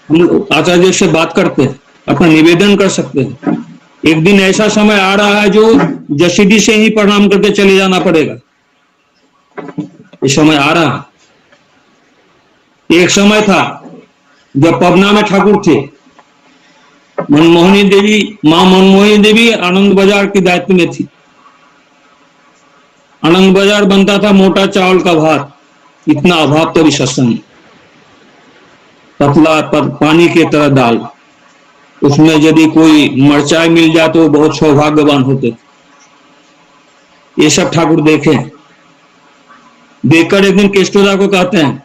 हम लोग आचार्य देव से बात करते हैं, अपना निवेदन कर सकते हैं, एक दिन ऐसा समय आ रहा है जो जसीदी से ही प्रणाम करके चले जाना पड़ेगा। इस समय आ रहा है। एक समय था जब पबना में ठाकुर थे, मनमोहनी देवी, मां मनमोहनी देवी आनंद बाजार की दायित्व में थी। आनंद बाजार बनता था मोटा चावल का भात, इतना अभाव तो भी सत्संग, पतला पानी की तरह दाल, उसमें यदि कोई मरचाई मिल जाए तो बहुत सौभाग्यवान होते। ये सब ठाकुर देखे, देखकर एक दिन केष्टोदा को कहते हैं,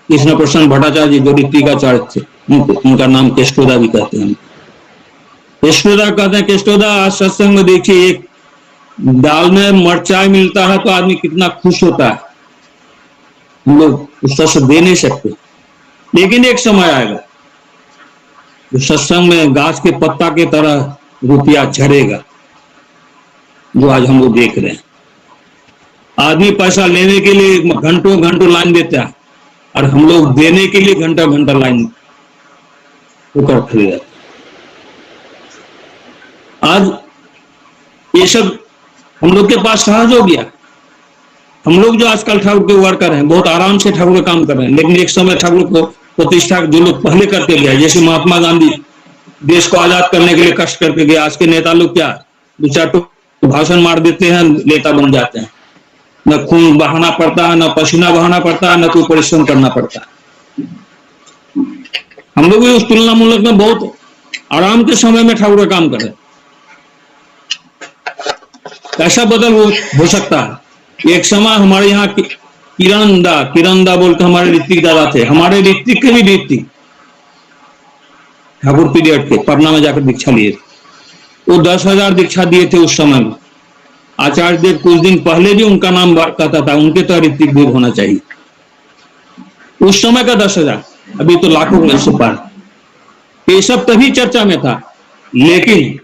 कृष्ण प्रसन्न भट्टाचार्य जी जो टीकाचार्य थे, उनका नाम केष्टोदा भी कहते हैं। केष्टोदा कहते हैं, केष्टोदा आज सत्संग में देखिए एक दाल में मरचाई मिलता है तो आदमी कितना खुश होता है। हम लोग उस तरह से दे नहीं सकते, लेकिन एक समय आएगा जो सत्संग में गाछ के पत्ता के तरह रुपया झड़ेगा, जो आज हम लोग देख रहे हैं। आदमी पैसा लेने के लिए घंटों घंटों लाइन देता है और हम लोग देने के लिए घंटा घंटा लाइन होकर खड़े रहते। आज ये सब हम लोग के पास सहज हो गया। हम लोग जो आजकल ठाकुर के वर्कर हैं बहुत आराम से ठाकुर का काम कर रहे हैं, लेकिन एक समय ठाकुर को प्रतिष्ठा जो लोग पहले करके गए, जैसे महात्मा गांधी देश को आजाद करने के लिए कष्ट करके गए, आज के नेता लोग क्या दो चार भाषण मार देते हैं, नेता बन जाते हैं। न खून बहाना पड़ता है, न पसीना बहाना पड़ता है, न कोई परिश्रम करना पड़ता है। हम लोग भी उस तुलनामूलक में बहुत आराम के समय में ठाकुर का काम कर रहे हैं। ऐसा बदल हो सकता है। एक समय हमारे यहाँ किरण दा बोलकर हमारे ऋतिक दादा थे, हमारे ऋतिक के भी ऋतिक ठाकुर पीरियड के पटना में जाकर दीक्षा लिए, वो 10,000 दीक्षा दिए थे उस समय में। आचार्य देव कुछ दिन पहले भी उनका नाम कहता था, उनके तो ऋतिक देव होना चाहिए। उस समय का 10,000, अभी तो लाखों में से पार। ये सब तभी चर्चा में था, लेकिन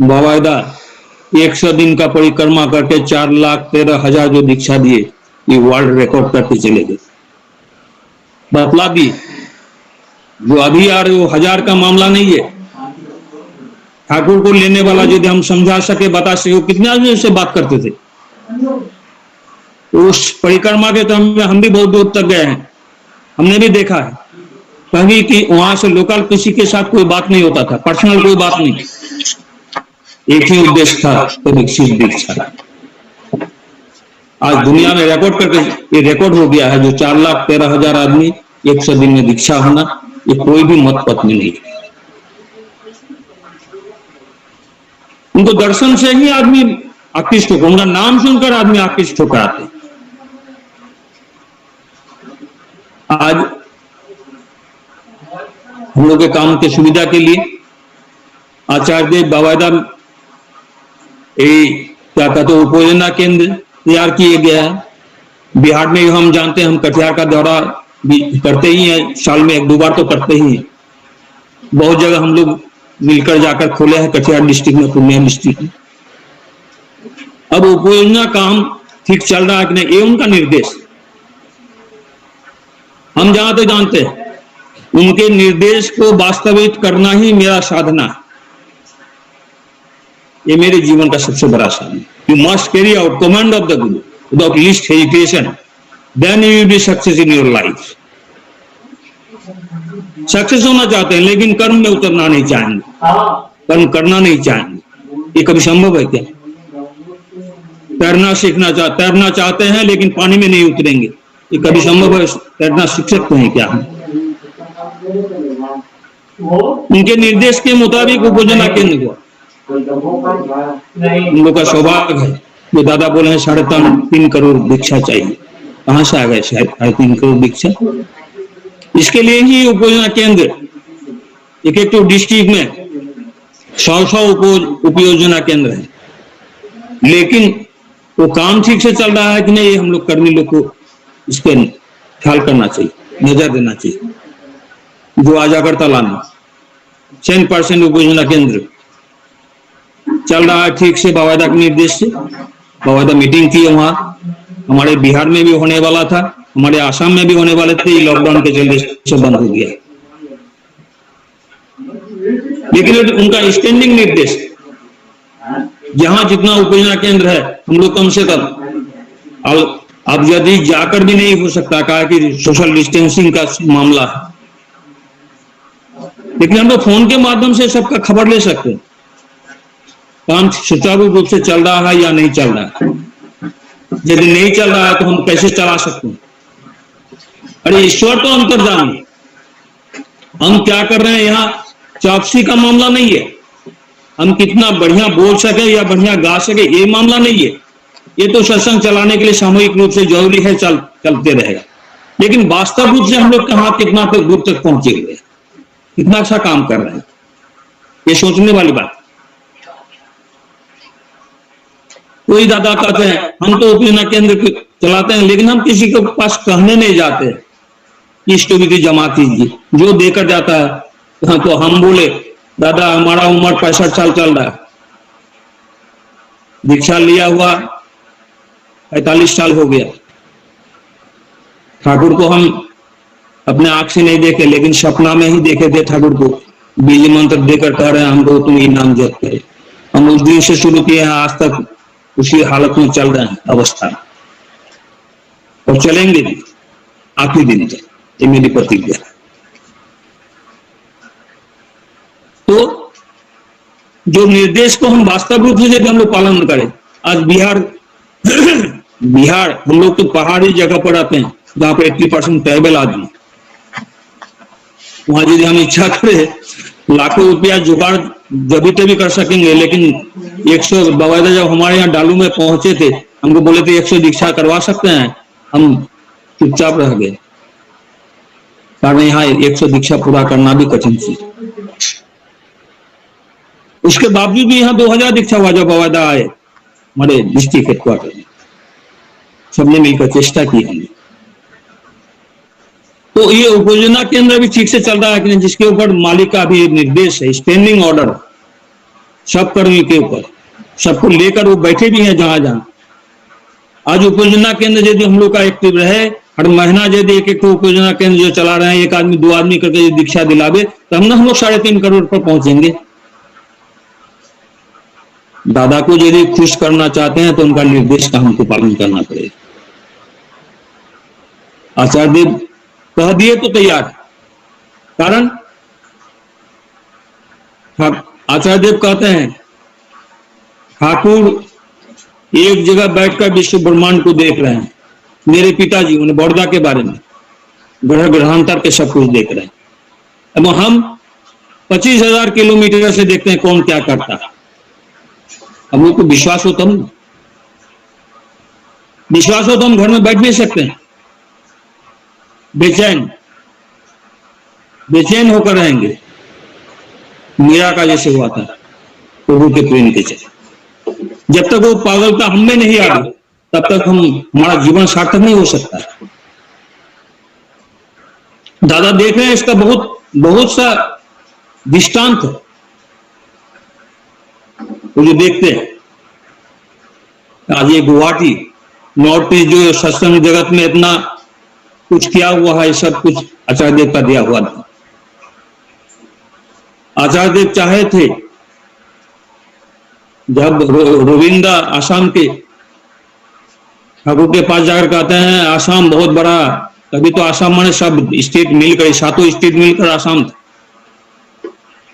बावायदा 100 दिन का परिक्रमा करके 4,13,000 जो दीक्षा दिए, ये वर्ल्ड रिकॉर्ड करके चले गए। बतला दी जो अभी आ रहे वो 1000 का मामला नहीं है। ठाकुर को लेने वाला यदि हम समझा सके, बता सके, वो कितने आदमी से बात करते थे उस परिक्रमा के। तो हम भी बहुत दूर तक गए हैं, हमने भी देखा है कहीं कि वहां से लोकल किसी के साथ कोई बात नहीं होता था, पर्सनल कोई बात नहीं, एक ही उद्देश्य था, तो विकसित दीक्षा। आज दुनिया में रिकॉर्ड करके ये रिकॉर्ड हो गया है, जो 4,13,000 आदमी 100 दिन में दीक्षा होना, ये कोई भी मत पत्नी नहीं। उनको दर्शन से ही आदमी आकृष्ट होकर, उनका नाम सुनकर आदमी आकृष्ट होकर आते। आज हम लोग के काम के सुविधा के लिए आचार्य देव बावायदा क्या कहते हैं उपयोजना केंद्र तैयार किए गया है। बिहार में हम जानते हैं, हम कटिहार का दौरा भी करते ही हैं, साल में 1-2 बार तो करते ही हैं। बहुत जगह हम लोग मिलकर जाकर खोले हैं, कटिहार डिस्ट्रिक्ट में, पूर्णिया डिस्ट्रिक्ट में। अब उपयोजना काम ठीक चल रहा है कि नहीं, ये उनका निर्देश। हम जहां तो जानते हैं उनके निर्देश को वास्तविक करना ही मेरा साधना है। ये मेरे जीवन का सबसे बड़ा साधना। You must carry out command of the guru without least hesitation, then you will be success in your life. Success होना चाहते हैं लेकिन कर्म में उतरना नहीं चाहेंगे, कर्म करना नहीं चाहेंगे, ये कभी संभव है क्या? तैरना चाहते हैं लेकिन पानी में नहीं उतरेंगे, ये कभी संभव है? तैरना सीख सकते हैं क्या हम? उनके निर्देश के मुताबिक उपयोजना केंद्र हुआ। उन लोग का सौभाग्य है जो दादा बोले हैं 3.5 करोड़ दीक्षा चाहिए। कहां से आ गए 3.5 करोड़ दीक्षा? इसके लिए ही उपयोजना केंद्र एक डिस्ट्रिक्ट में 100 उपयोजना केंद्र है, लेकिन वो काम ठीक से चल रहा है कि नहीं, हम लोग कर्मी लोग को इस पर ख्याल करना चाहिए, नजर देना चाहिए। जो आज अगरतला में 100% उपयोजना केंद्र चल रहा है ठीक से, बावायदा के निर्देश से। बावायदा मीटिंग की है वहां, हमारे बिहार में भी होने वाला था, हमारे आसाम में भी होने वाले थे, ये लॉकडाउन के चलते से बंद हो गया। लेकिन उनका स्टैंडिंग निर्देश, जहां जितना उपयोजना केंद्र है हम लोग कम से कम, अब यदि जाकर भी नहीं हो सकता, कहा कि सोशल डिस्टेंसिंग का मामला है, लेकिन हम लोग फोन के माध्यम से सबका खबर ले सकते हैं काम सुचारू रूप से चल रहा है या नहीं चल रहा है। यदि नहीं चल रहा है तो हम कैसे चला सकते हैं? अरे ईश्वर तो अंतर्जामी, हम क्या कर रहे हैं यहाँ चौकसी का मामला नहीं है, हम कितना बढ़िया बोल सके या बढ़िया गा सके ये मामला नहीं है। ये तो सत्संग चलाने के लिए सामूहिक रूप से जरूरी है, चलते रहेगा। लेकिन वास्तव रूप से हम लोग कहाँ कितना तक दूर तक पहुंचे हुए, कितना अच्छा काम कर रहे हैं, ये सोचने वाली बात। कोई दादा कहते हैं हम तो उपयोजना केंद्र चलाते हैं, लेकिन हम किसी के पास कहने नहीं जाते इष्ट विधि जमा कीजिए, जो देकर जाता है। तो हम बोले दादा हमारा उम्र 65 साल चल रहा है, दीक्षा लिया हुआ 45 साल हो गया, ठाकुर को हम अपने आंख से नहीं देखे, लेकिन सपना में ही देखे थे ठाकुर को, बीज मंत्र देकर कह रहे हैं हमको तुम इनाम जप करे। हम उस दिन से शुरू किए हैं, आज तक उसी हालत में चल रहे हैं अवस्था में, और चलेंगे भी आखिरी दिन तक, ये मेरी प्रतिज्ञा है। तो जो निर्देश को हम वास्तव रूप से हम लोग पालन करें, आज बिहार हम लोग तो पहाड़ी जगह पर आते हैं जहां पर 80% ट्राइबल आदमी, वहां यदि हम इच्छा करें लाखों रुपया जुगाड़ जभी तभी कर सकेंगे, लेकिन 100 बाकायदा जब हमारे यहाँ डालू में पहुंचे थे, हमको बोले थे 100 दीक्षा करवा सकते हैं, हम चुपचाप रह गए, कारण यहाँ 100 दीक्षा पूरा करना भी कठिन चीज। उसके बावजूद भी यहाँ 2000 दीक्षा वाजा बाकायदा आए हमारे डिस्ट्रिक्ट हेडक्वार्टर में, सबने मिलकर चेष्टा की हमने। तो ये उपयोजना केंद्र भी ठीक से चल रहा है कि नहीं, जिसके ऊपर मालिक का भी निर्देश है, स्टैंडिंग ऑर्डर सब कर्मी के ऊपर, सबको लेकर वो बैठे भी हैं जहां जहां। आज उपयोजना केंद्र यदि हम लोग का एक्टिव रहे, हर महीना यदि एक एक उपयोजना केंद्र जो चला रहे हैं, 1 आदमी 2 आदमी करके यदि दीक्षा दिलावे, तो हम लोग 3.5 करोड़ पर पहुंचेंगे। दादा को यदि खुश करना चाहते हैं तो उनका निर्देश का हमको पालन करना पड़ेगा। आचार्य देव कह दिए तो तैयार, कारण आचार्य देव कहते हैं ठाकुर एक जगह बैठकर विश्व ब्रह्मांड को देख रहे हैं। मेरे पिताजी उन्हें बड़ौदा के बारे में ग्रह ग्रहांतर के सब कुछ देख रहे हैं, अब हम 25,000 किलोमीटर से देखते हैं कौन क्या करता है। हम लोग को विश्वास हो तब, विश्वास हो तो हम घर में बैठ भी सकते हैं, बेचैन होकर रहेंगे। मीरा का जैसे हुआ था प्रभु के प्रेम के चले, जब तक वो पागलता हम में नहीं आ गई तब तक हमारा जीवन सार्थक नहीं हो सकता। दादा देख रहे हैं, इसका बहुत सा दृष्टांत है वो जो देखते हैं। आज ये गुवाहाटी नॉर्थ ईस्ट जो सत्संग जगत में इतना कुछ किया हुआ है, सब कुछ आचार्य देव का दिया हुआ था। आचार्य देव चाहे थे जब रोविंदा आसाम के ठाकुर के पास जाकर कहते हैं आसाम बहुत बड़ा, तभी तो आसाम माने सब स्टेट मिलकर, 7 स्टेट मिलकर आसाम था।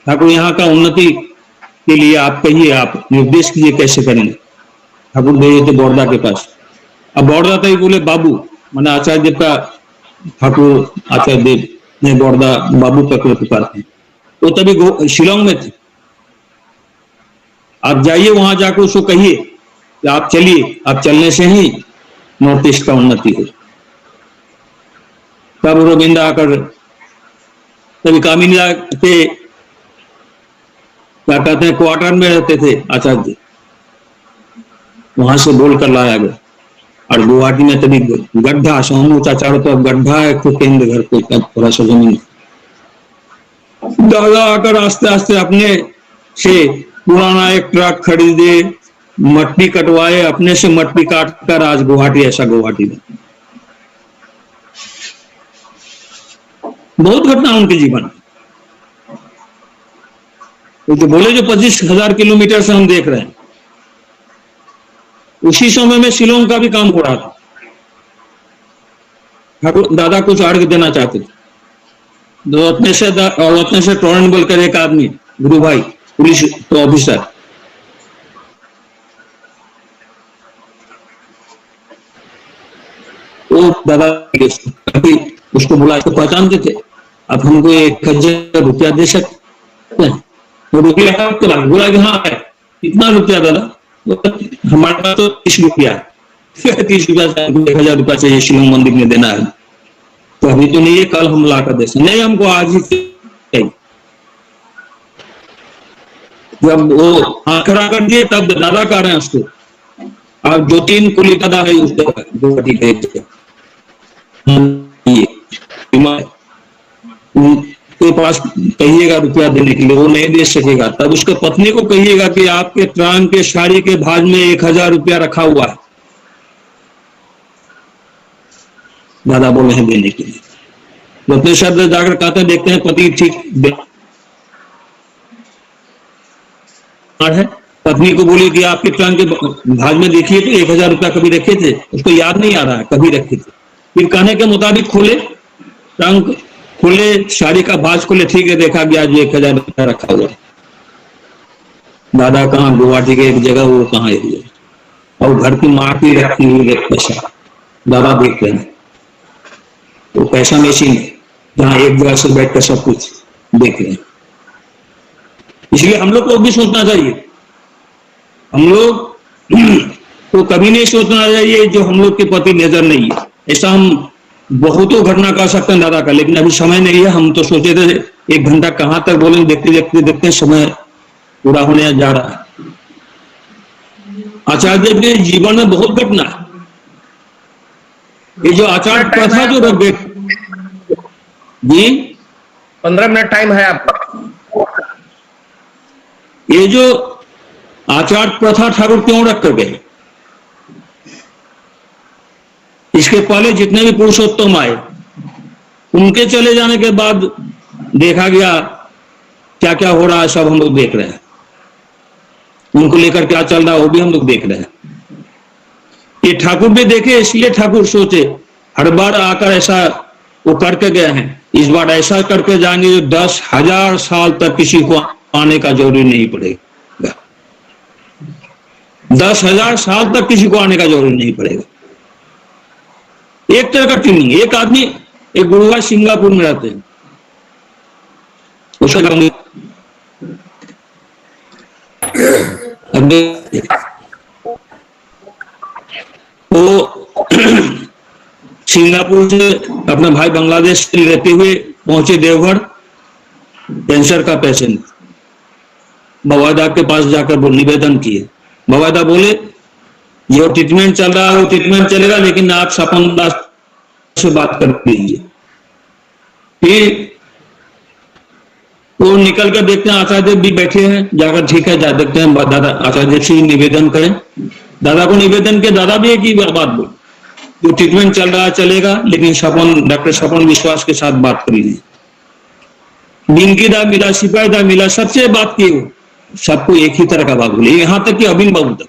ठाकुर यहाँ का उन्नति के लिए आप कहिए, आप निर्देश कीजिए कैसे करेंगे। ठाकुर गए थे बड़ौदा के पास, अब बड़ौदा तो ही बोले बाबू, मैंने आचार्य देव का ठाकुर आचार्य देव ने बड़ौदा बाबू का पुकारते हैं। वो तभी शिलोंग में थे। आप जाइए वहां जाकर उसको कहिए कि आप चलिए, आप चलने से ही नॉर्थ ईस्ट का उन्नति हो। तब रोबिंदा आकर तभी कामिनी के क्या कहते हैं क्वार्टर में रहते थे आचार्य जी, वहां से बोलकर लाया गया। और गुवाहाटी में तभी गड्ढा, समूचा चारों तरफ गड्ढा है, खुद केंद्र घर को थोड़ा सा जमीन। दादा आकर आस्ते आस्ते अपने से पुराना एक ट्रक खरीदे, मट्टी कटवाए, अपने से मट्टी काट कर आज गुवाहाटी, ऐसा गुवाहाटी में बहुत घटना उनके जीवन में। तो बोले जो 25,000 किलोमीटर से हम देख रहे हैं, उसी समय में शिलोंग का भी काम हो रहा था। ठाकुर दादा कुछ अर्घ देना चाहते थे, तो अपने से टोरन बोलकर एक आदमी, गुरु भाई पुलिस तो ऑफिसर, वो दादा उसको बुला, तो पहचानते थे, अब हमको 1,000 रुपया दे सकते हैं। वो रुपया बोला कि हाँ है, कितना रुपया दादा? हमारे पास तो 30 रुपया है। 30 रुपया 1,000 रुपया चाहिए, शिलोंग मंदिर में देना है। तो अभी तो नहीं है, कल हम ला कर दे सकते, नहीं हमको आज ही चाहिए। जब वो आखिर कर दिए तब दादा कह रहे हैं उसको, आप जो 3 कुली दादा है उसको उनके पास कहिएगा रुपया देने के लिए, वो नहीं दे सकेगा। तब उसके पत्नी को कहिएगा कि आपके ट्रांग के साड़ी के भाज में 1,000 रुपया रखा हुआ है, दादा बोले हैं देने के लिए। तो अपने शब्द जाकर कहते हैं, देखते हैं पति ठीक है, पत्नी को बोली कि आपके ट्रंक के भाग में देखिए तो 1000 रुपया कभी रखे थे, उसको याद नहीं आ रहा है कभी रखे थे। फिर कहने के मुताबिक खोले ट्रंक, खोले साड़ी का भाज खोले, ठीक है देखा गया जो 1000 रुपया रखा हुआ है। दादा कहाँ, गुवाहाटी के एक जगह, वो कहाँ एक जगह, और घर की माँ की रखी हुई पैसा दादा देख रहे हैं। तो पैसा मशीन जहाँ एक जगह से बैठ कर सब कुछ देख रहे हैं। इसलिए हम लोग को भी सोचना चाहिए, हम लोग को कभी नहीं सोचना चाहिए जो हम लोग के प्रति नजर नहीं है। ऐसा हम बहुतों घटना कर सकते हैं दादा का, लेकिन अभी समय नहीं है। हम तो सोचे थे 1 घंटा कहां तक बोलेंगे, देखते देखते देखते समय पूरा होने जा रहा है। आचार्य के जीवन में बहुत घटना है। ये जो आचार प्रथा जो रख दे जी, 15 मिनट टाइम है आपका। ये जो आचार प्रथा ठाकुर क्यों रख कर गए? इसके पहले जितने भी पुरुषोत्तम आए, उनके चले जाने के बाद देखा गया क्या क्या हो रहा है, सब हम लोग देख रहे हैं। उनको लेकर क्या चल रहा है वो भी हम लोग देख रहे हैं। ये ठाकुर भी देखे, इसलिए ठाकुर सोचे हर बार आकर ऐसा वो करके गए हैं, इस बार ऐसा करके जाएंगे जो 10,000 साल तक किसी को आने का जरूरी नहीं पड़ेगा। 10,000 साल तक किसी को आने का जरूरी नहीं पड़ेगा। एक तरह का ट्रेनिंग। एक आदमी, एक गुरुआ सिंगापुर में रहते हैं, उसका वो सिंगापुर से अपना भाई बांग्लादेश से रहते हुए पहुंचे देवघर, कैंसर का पेशेंट। बाबादा के पास जाकर वो निवेदन किए। बाबादा बोले जो ट्रीटमेंट चल रहा है वो ट्रीटमेंट चलेगा, लेकिन आप सपन दास से बात कर लीजिए। फिर वो निकल कर देखते हैं आचार्य भी बैठे हैं, जाकर ठीक है जा देखते हैं दादा आचार्य से निवेदन करें। दादा को निवेदन के दादा भी एक ही बात बोले, जो ट्रीटमेंट चल रहा है चलेगा, लेकिन सपन डॉक्टर सपन विश्वास के साथ बात कर लीजिए। बिनकी दा मिला, सिपाही दा मिला, सबसे बात की, वो सबको एक ही तरह का बात बोले, यहां तक कि अबिन बाबू तक।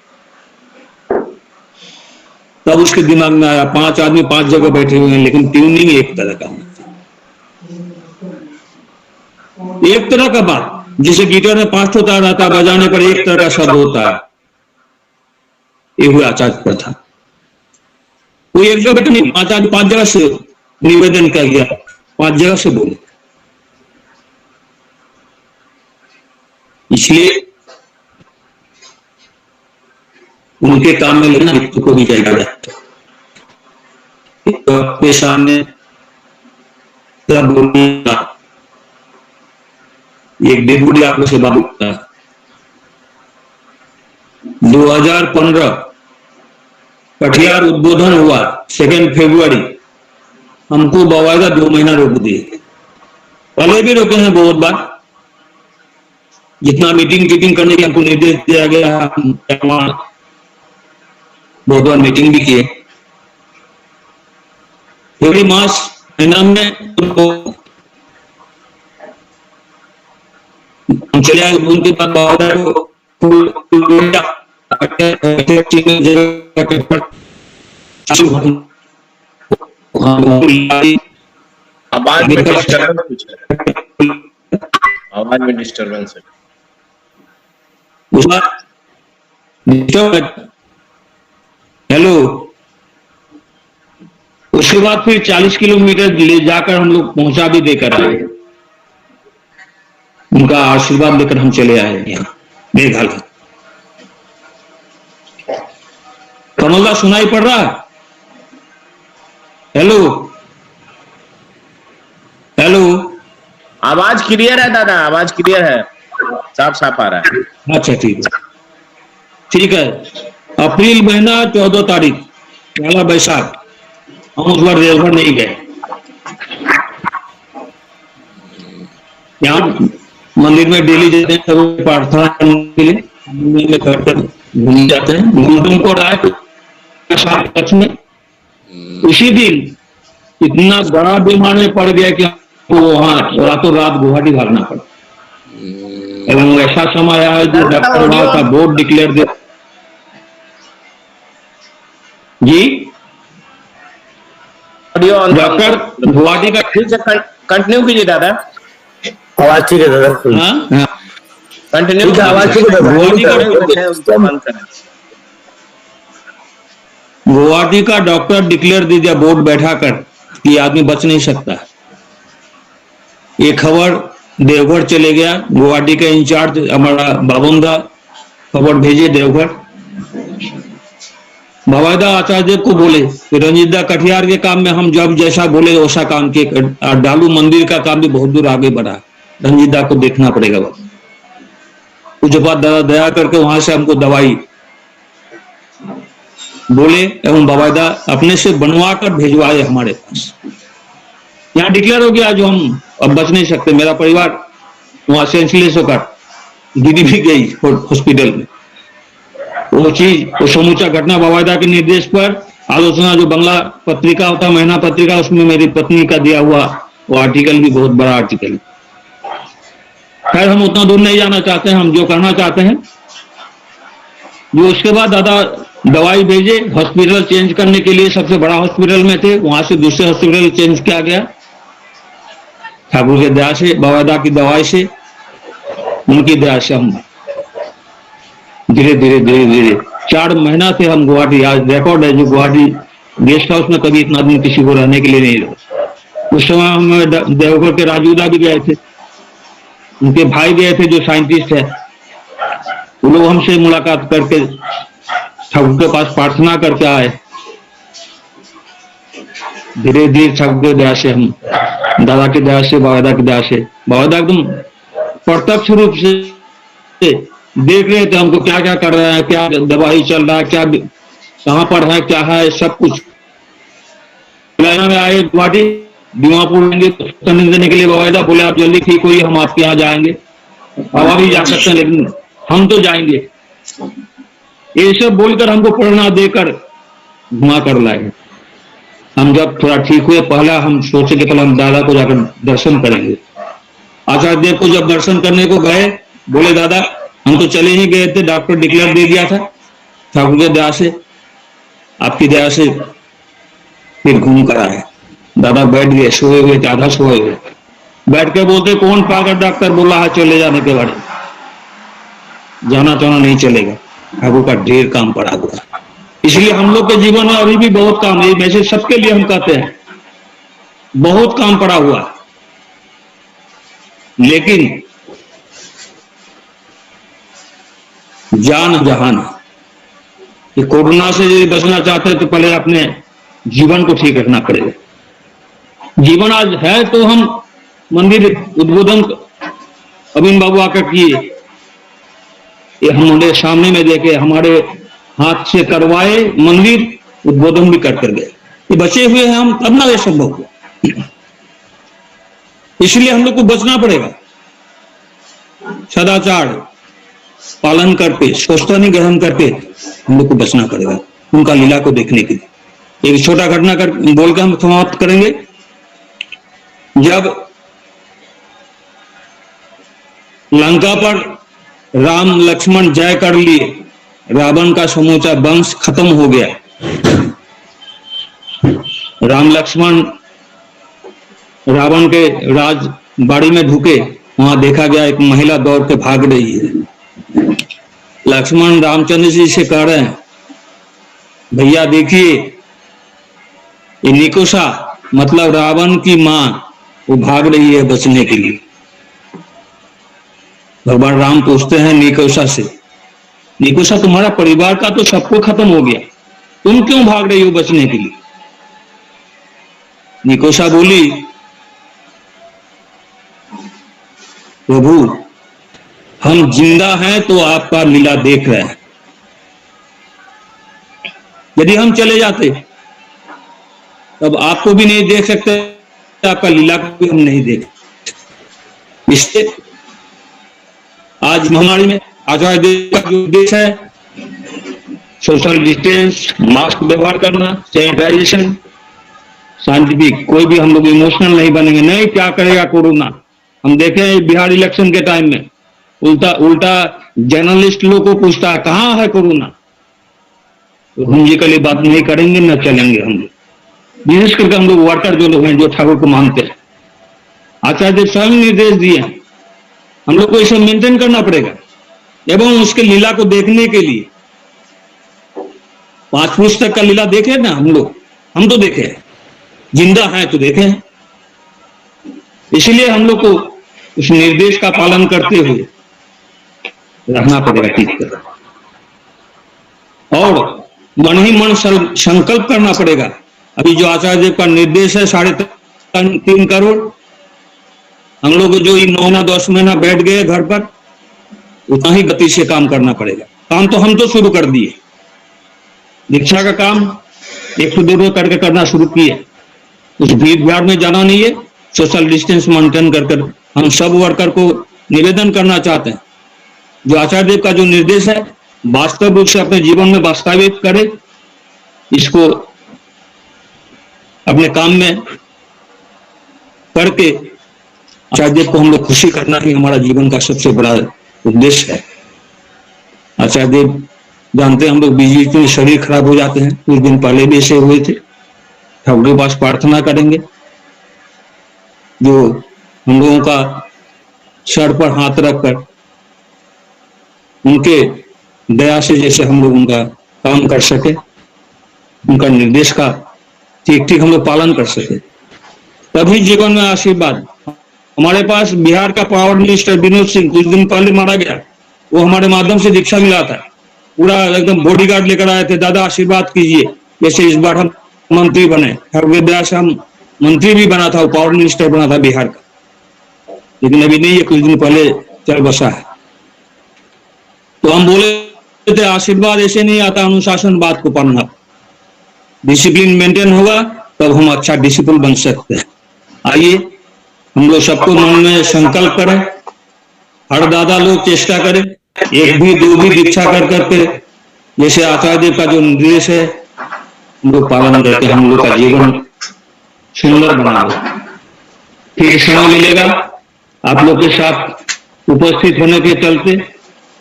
तब उसके दिमाग में आया 5 आदमी 5 जगह बैठे हुए हैं, लेकिन ट्यूनिंग एक तरह का, एक तरह का बात। जिसे गिटार में 5 होता रहता है, बजाने पर एक तरह का शब्द होता है। ये हुआ आचार्य प्रथा। कोई एक जगह बैठे नहीं, 5 आदमी 5 जगह से निवेदन किया गया, 5 जगह से बोले। इसलिए उनके काम में लेना मृत्यु को भी जाएगा आपके सामने एक डेबुडी आपको सेवा होता है। 2015 कटिहार उद्बोधन हुआ 2 फरवरी, हमको बाकायदा 2 महीना रोक दिए। पहले भी रोके हैं बहुत बार, जितना मीटिंग करने के हमको निर्देश दिया गया, बहुत बार मीटिंग भी किए। फरवरी मास महीना में तो हम चले आए। उनके बाद आवाज में डिस्टर्बेंस है। हेलो, उसके बाद फिर 40 किलोमीटर ले जाकर हम लोग पहुंचा भी देकर आए। उनका आशीर्वाद लेकर हम चले आए यहाँ मेघालय। कमलदा सुनाई पड़ रहा है? हेलो हेलो, आवाज क्लियर है दादा, आवाज क्लियर है, साफ साफ आ रहा है। अच्छा ठीक है। अप्रैल महीना 14 तारीख, पहला बैसाख, हम उस बार देवघर नहीं गए। यहाँ मंदिर में डेली जाते हैं, सब प्रार्थना करने के लिए मंदिर में करकर घूम जाते हैं। घूम को रात में उसी दिन इतना बड़ा बीमार में पड़ गया कि हमको वहां रातों रात गुवाहाटी भागना पड़ा। एवं ऐसा समय आया है जो डॉक्टर वहां का बोर्ड डिक्लेयर दे। जी ऑडियो ऑन डॉक्टर गुवाहाटी का ठीक है, कंटिन्यू कीजिए दादा, आवाज ठीक है दादा। हाँ कंटिन्यू ठीक है, आवाज ठीक है दादा। गुवाहाटी का बंद करें। गुवाहाटी का डॉक्टर डिक्लेयर दे दिया बोर्ड बैठाकर कि आदमी बच नहीं सकता। ये खबर देवघर चले गया, गुवाहाटी के इंचार्ज हमारा बाबुंदा खबर भेजे देवघर। बाबादा आचार्य को बोले कि रंजीत दा कटियार के काम में हम जब जैसा बोले वैसा काम किए। डालू मंदिर का काम भी बहुत दूर आगे बढ़ा, रंजीत दा को देखना पड़ेगा। कुछ बात दादा दया करके वहां से हमको दवाई बोले एवं बाबादा अपने से बनवा कर भेजवाए हमारे पास। यहाँ डिक्लेयर हो गया जो हम अब बच नहीं सकते। मेरा परिवार वहां सेंसलेस होकर दीदी भी गई हॉस्पिटल में। वो चीज, वो समूचा घटना बाबादा के निर्देश पर आलोचना, जो बंगला पत्रिका होता, महीना पत्रिका, उसमें मेरी पत्नी का दिया हुआ वो आर्टिकल भी बहुत बड़ा आर्टिकल। खैर हम उतना दूर नहीं जाना चाहते हैं, हम जो करना चाहते हैं जो उसके बाद दादा दवाई भेजे हॉस्पिटल चेंज करने के लिए। सबसे बड़ा हॉस्पिटल में थे, वहां से दूसरे हॉस्पिटल चेंज किया गया ठाकुर के दया से, बाबादा की दवाई से, उनकी दया से हम धीरे धीरे धीरे धीरे 4 महीना से हम गुवाहाटी, आज रिकॉर्ड है जो गुवाहाटी गेस्ट हाउस में कभी इतना दिन किसी को रहने के लिए नहीं रहा। उस समय हम देवघर के राजूदा भी गए थे, उनके भाई गए थे जो साइंटिस्ट है, वो लोग हमसे मुलाकात करके ठाकुर के पास प्रार्थना करके आए। धीरे धीरे ठाकुर की दया से, हम दादा की दया से, बाबादा की दया से, बाबादा एकदम प्रत्यक्ष रूप से देख रहे थे हमको क्या क्या कर रहा है, क्या दवाई चल रहा है, क्या कहाँ पर है, क्या है, सब कुछ। में आए गुवाहाटी, दीमापुर देने के लिए बाबादा बोले आप जल्दी ठीक हुई, हम आपके यहाँ जाएंगे। अब अभी जा सकते हैं लेकिन हम तो जाएंगे। ये सब बोलकर हमको प्रेरणा देकर घुमा कर लाए। हम जब थोड़ा ठीक हुए, पहला हम सोचे कि पहले हम दादा को जाकर दर्शन करेंगे। आचार्य देव को जब दर्शन करने को गए, बोले दादा हम तो चले ही गए थे, डॉक्टर डिक्लेयर दे दिया था, ठाकुर की दया से, आपकी दया से फिर घूम कर आए। दादा बैठ गए, सोए हुए थे, आधा सोए हुए, बैठ के बोलते कौन पागल डॉक्टर बोला है चले जाने के बारे में, जाना चाहना नहीं चलेगा, ठाकुर का ढेर काम पड़ा हुआ। इसलिए हम लोग के जीवन में अभी भी बहुत काम है, वैसे सबके लिए हम कहते हैं बहुत काम पड़ा हुआ, लेकिन जान जहान। ये कोरोना से यदि बचना चाहते हैं तो पहले अपने जीवन को ठीक रखना पड़ेगा। जीवन आज है तो हम मंदिर उद्बोधन अभिन बाबू आकर किए, ये हमारे सामने में देखे, हमारे हाथ से करवाए, मंदिर उद्बोधन भी कर गए। ये बचे हुए हैं हम, तब ना ये संभव हुआ। इसलिए हम लोग को बचना पड़ेगा, सदाचार पालन करके, स्वच्छता नहीं ग्रहण करके हम लोग को बचना पड़ेगा उनका लीला को देखने के लिए। एक छोटा घटना कर बोलकर हम समाप्त करेंगे। जब लंका पर राम लक्ष्मण जय कर लिए, रावण का समूचा वंश खत्म हो गया। राम लक्ष्मण रावण के राज बाड़ी में ढुके, वहां देखा गया एक महिला दौड़ के भाग रही है। लक्ष्मण रामचंद्र जी से कह रहे हैं भैया देखिए ये निकोषा मतलब रावण की मां, वो भाग रही है बचने के लिए। भगवान राम पूछते हैं निकोषा से, निकोषा तुम्हारा परिवार का तो सबको खत्म हो गया, तुम क्यों भाग रही हो बचने के लिए? निकोषा बोली प्रभु हम जिंदा हैं तो आपका लीला देख रहे हैं, यदि हम चले जाते तब आपको भी नहीं देख सकते, आपका लीला को भी हम नहीं देख। इससे आज महामारी में आचार्य देव का जो उद्देश्य है, सोशल डिस्टेंस, मास्क व्यवहार करना, सैनिटाइजेशन, साइंटिफिक, कोई भी हम लोग इमोशनल नहीं बनेंगे। नहीं क्या करेगा कोरोना, हम देखें बिहार इलेक्शन के टाइम में उल्टा उल्टा जर्नलिस्ट लोग को पूछता है कहाँ है कोरोना, तो हम ये कल बात नहीं करेंगे, न चलेंगे हम लोग। विशेष करके हम लोग वर्कर जो लोग हैं, जो ठाकुर को मानते हैं, आचार्य स्वयं निर्देश दिए हैं, हम लोग को इसे मेंटेन करना पड़ेगा। एवं उसके लीला को देखने के लिए 5 पुस्तक का लीला देखे ना हम लोग, हम तो देखे हैं, जिंदा हैं तो देखे हैं। इसलिए हम लोग को उस निर्देश का पालन करते हुए रहना पड़ेगा ठीक तरह, और मन ही मन संकल्प करना पड़ेगा। अभी जो आचार्य देव का निर्देश है 3.5 करोड़, हम लोग जो 9-10 महीना बैठ गए घर पर, उतना ही गति से काम करना पड़ेगा। काम तो हम तो शुरू कर दिए, दीक्षा का काम 100-200 करके करना शुरू किए। उस भीड़ भाड़ में जाना नहीं है, सोशल डिस्टेंस मेंटेन कर हम सब वर्कर को निवेदन करना चाहते हैं, जो आचार्य देव का जो निर्देश है वास्तव रूप से अपने जीवन में वास्तविक करे, इसको अपने काम में करके आचार्य देव को हम लोग खुशी करना ही हमारा जीवन का सबसे बड़ा उद्देश्य है। आचार्य देव जानते हैं हम लोग बीच में शरीर खराब हो जाते हैं, कुछ दिन पहले भी ऐसे हुए थे। ठाकुर के पास प्रार्थना करेंगे, जो हम लोगों का सर पर हाथ रखकर उनके दया से जैसे हम लोग उनका काम कर सके, उनका निर्देश का ठीक हम लोग पालन कर सके, तभी जीवन में आशीर्वाद। हमारे पास बिहार का पावर मिनिस्टर विनोद सिंह कुछ दिन पहले मारा गया, वो हमारे माध्यम से दीक्षा मिला था, पूरा एकदम बॉडीगार्ड लेकर आए थे, दादा आशीर्वाद कीजिए, जैसे इस बार हम मंत्री बने। ठाकुर के दया से हम मंत्री भी बना था, वो पावर मिनिस्टर बना था बिहार का, लेकिन अभी नहीं है, कुछ दिन पहले चल बसा है। तो हम बोले थे आशीर्वाद ऐसे नहीं आता, अनुशासन बात को पढ़ना, डिसिप्लिन मेंटेन होगा तब हम अच्छा डिसिप्लिन बन सकते हैं। आइए हम लोग सबको मन में संकल्प करें, हर दादा लोग चेष्टा करें, 1 भी 2 भी दीक्षा कर करके जैसे आचार्य देव का जो निर्देश है हम लोग पालन करके हम लोग का जीवन सुंदर बना दो। ठीक समय मिलेगा आप लोग के साथ उपस्थित होने के चलते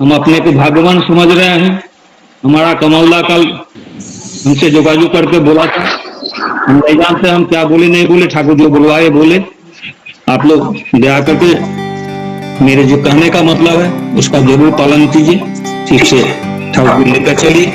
हम अपने को भाग्यवान समझ रहे हैं। हमारा कमौला कल हमसे जोगाजोग करके बोला था, हम नहीं जानते हम क्या बोले नहीं बोले, ठाकुर जो बुलवाए बोले। आप लोग दया करके मेरे जो कहने का मतलब है उसका जरूर पालन कीजिए, ठीक से ठाकुर लेकर चलिए।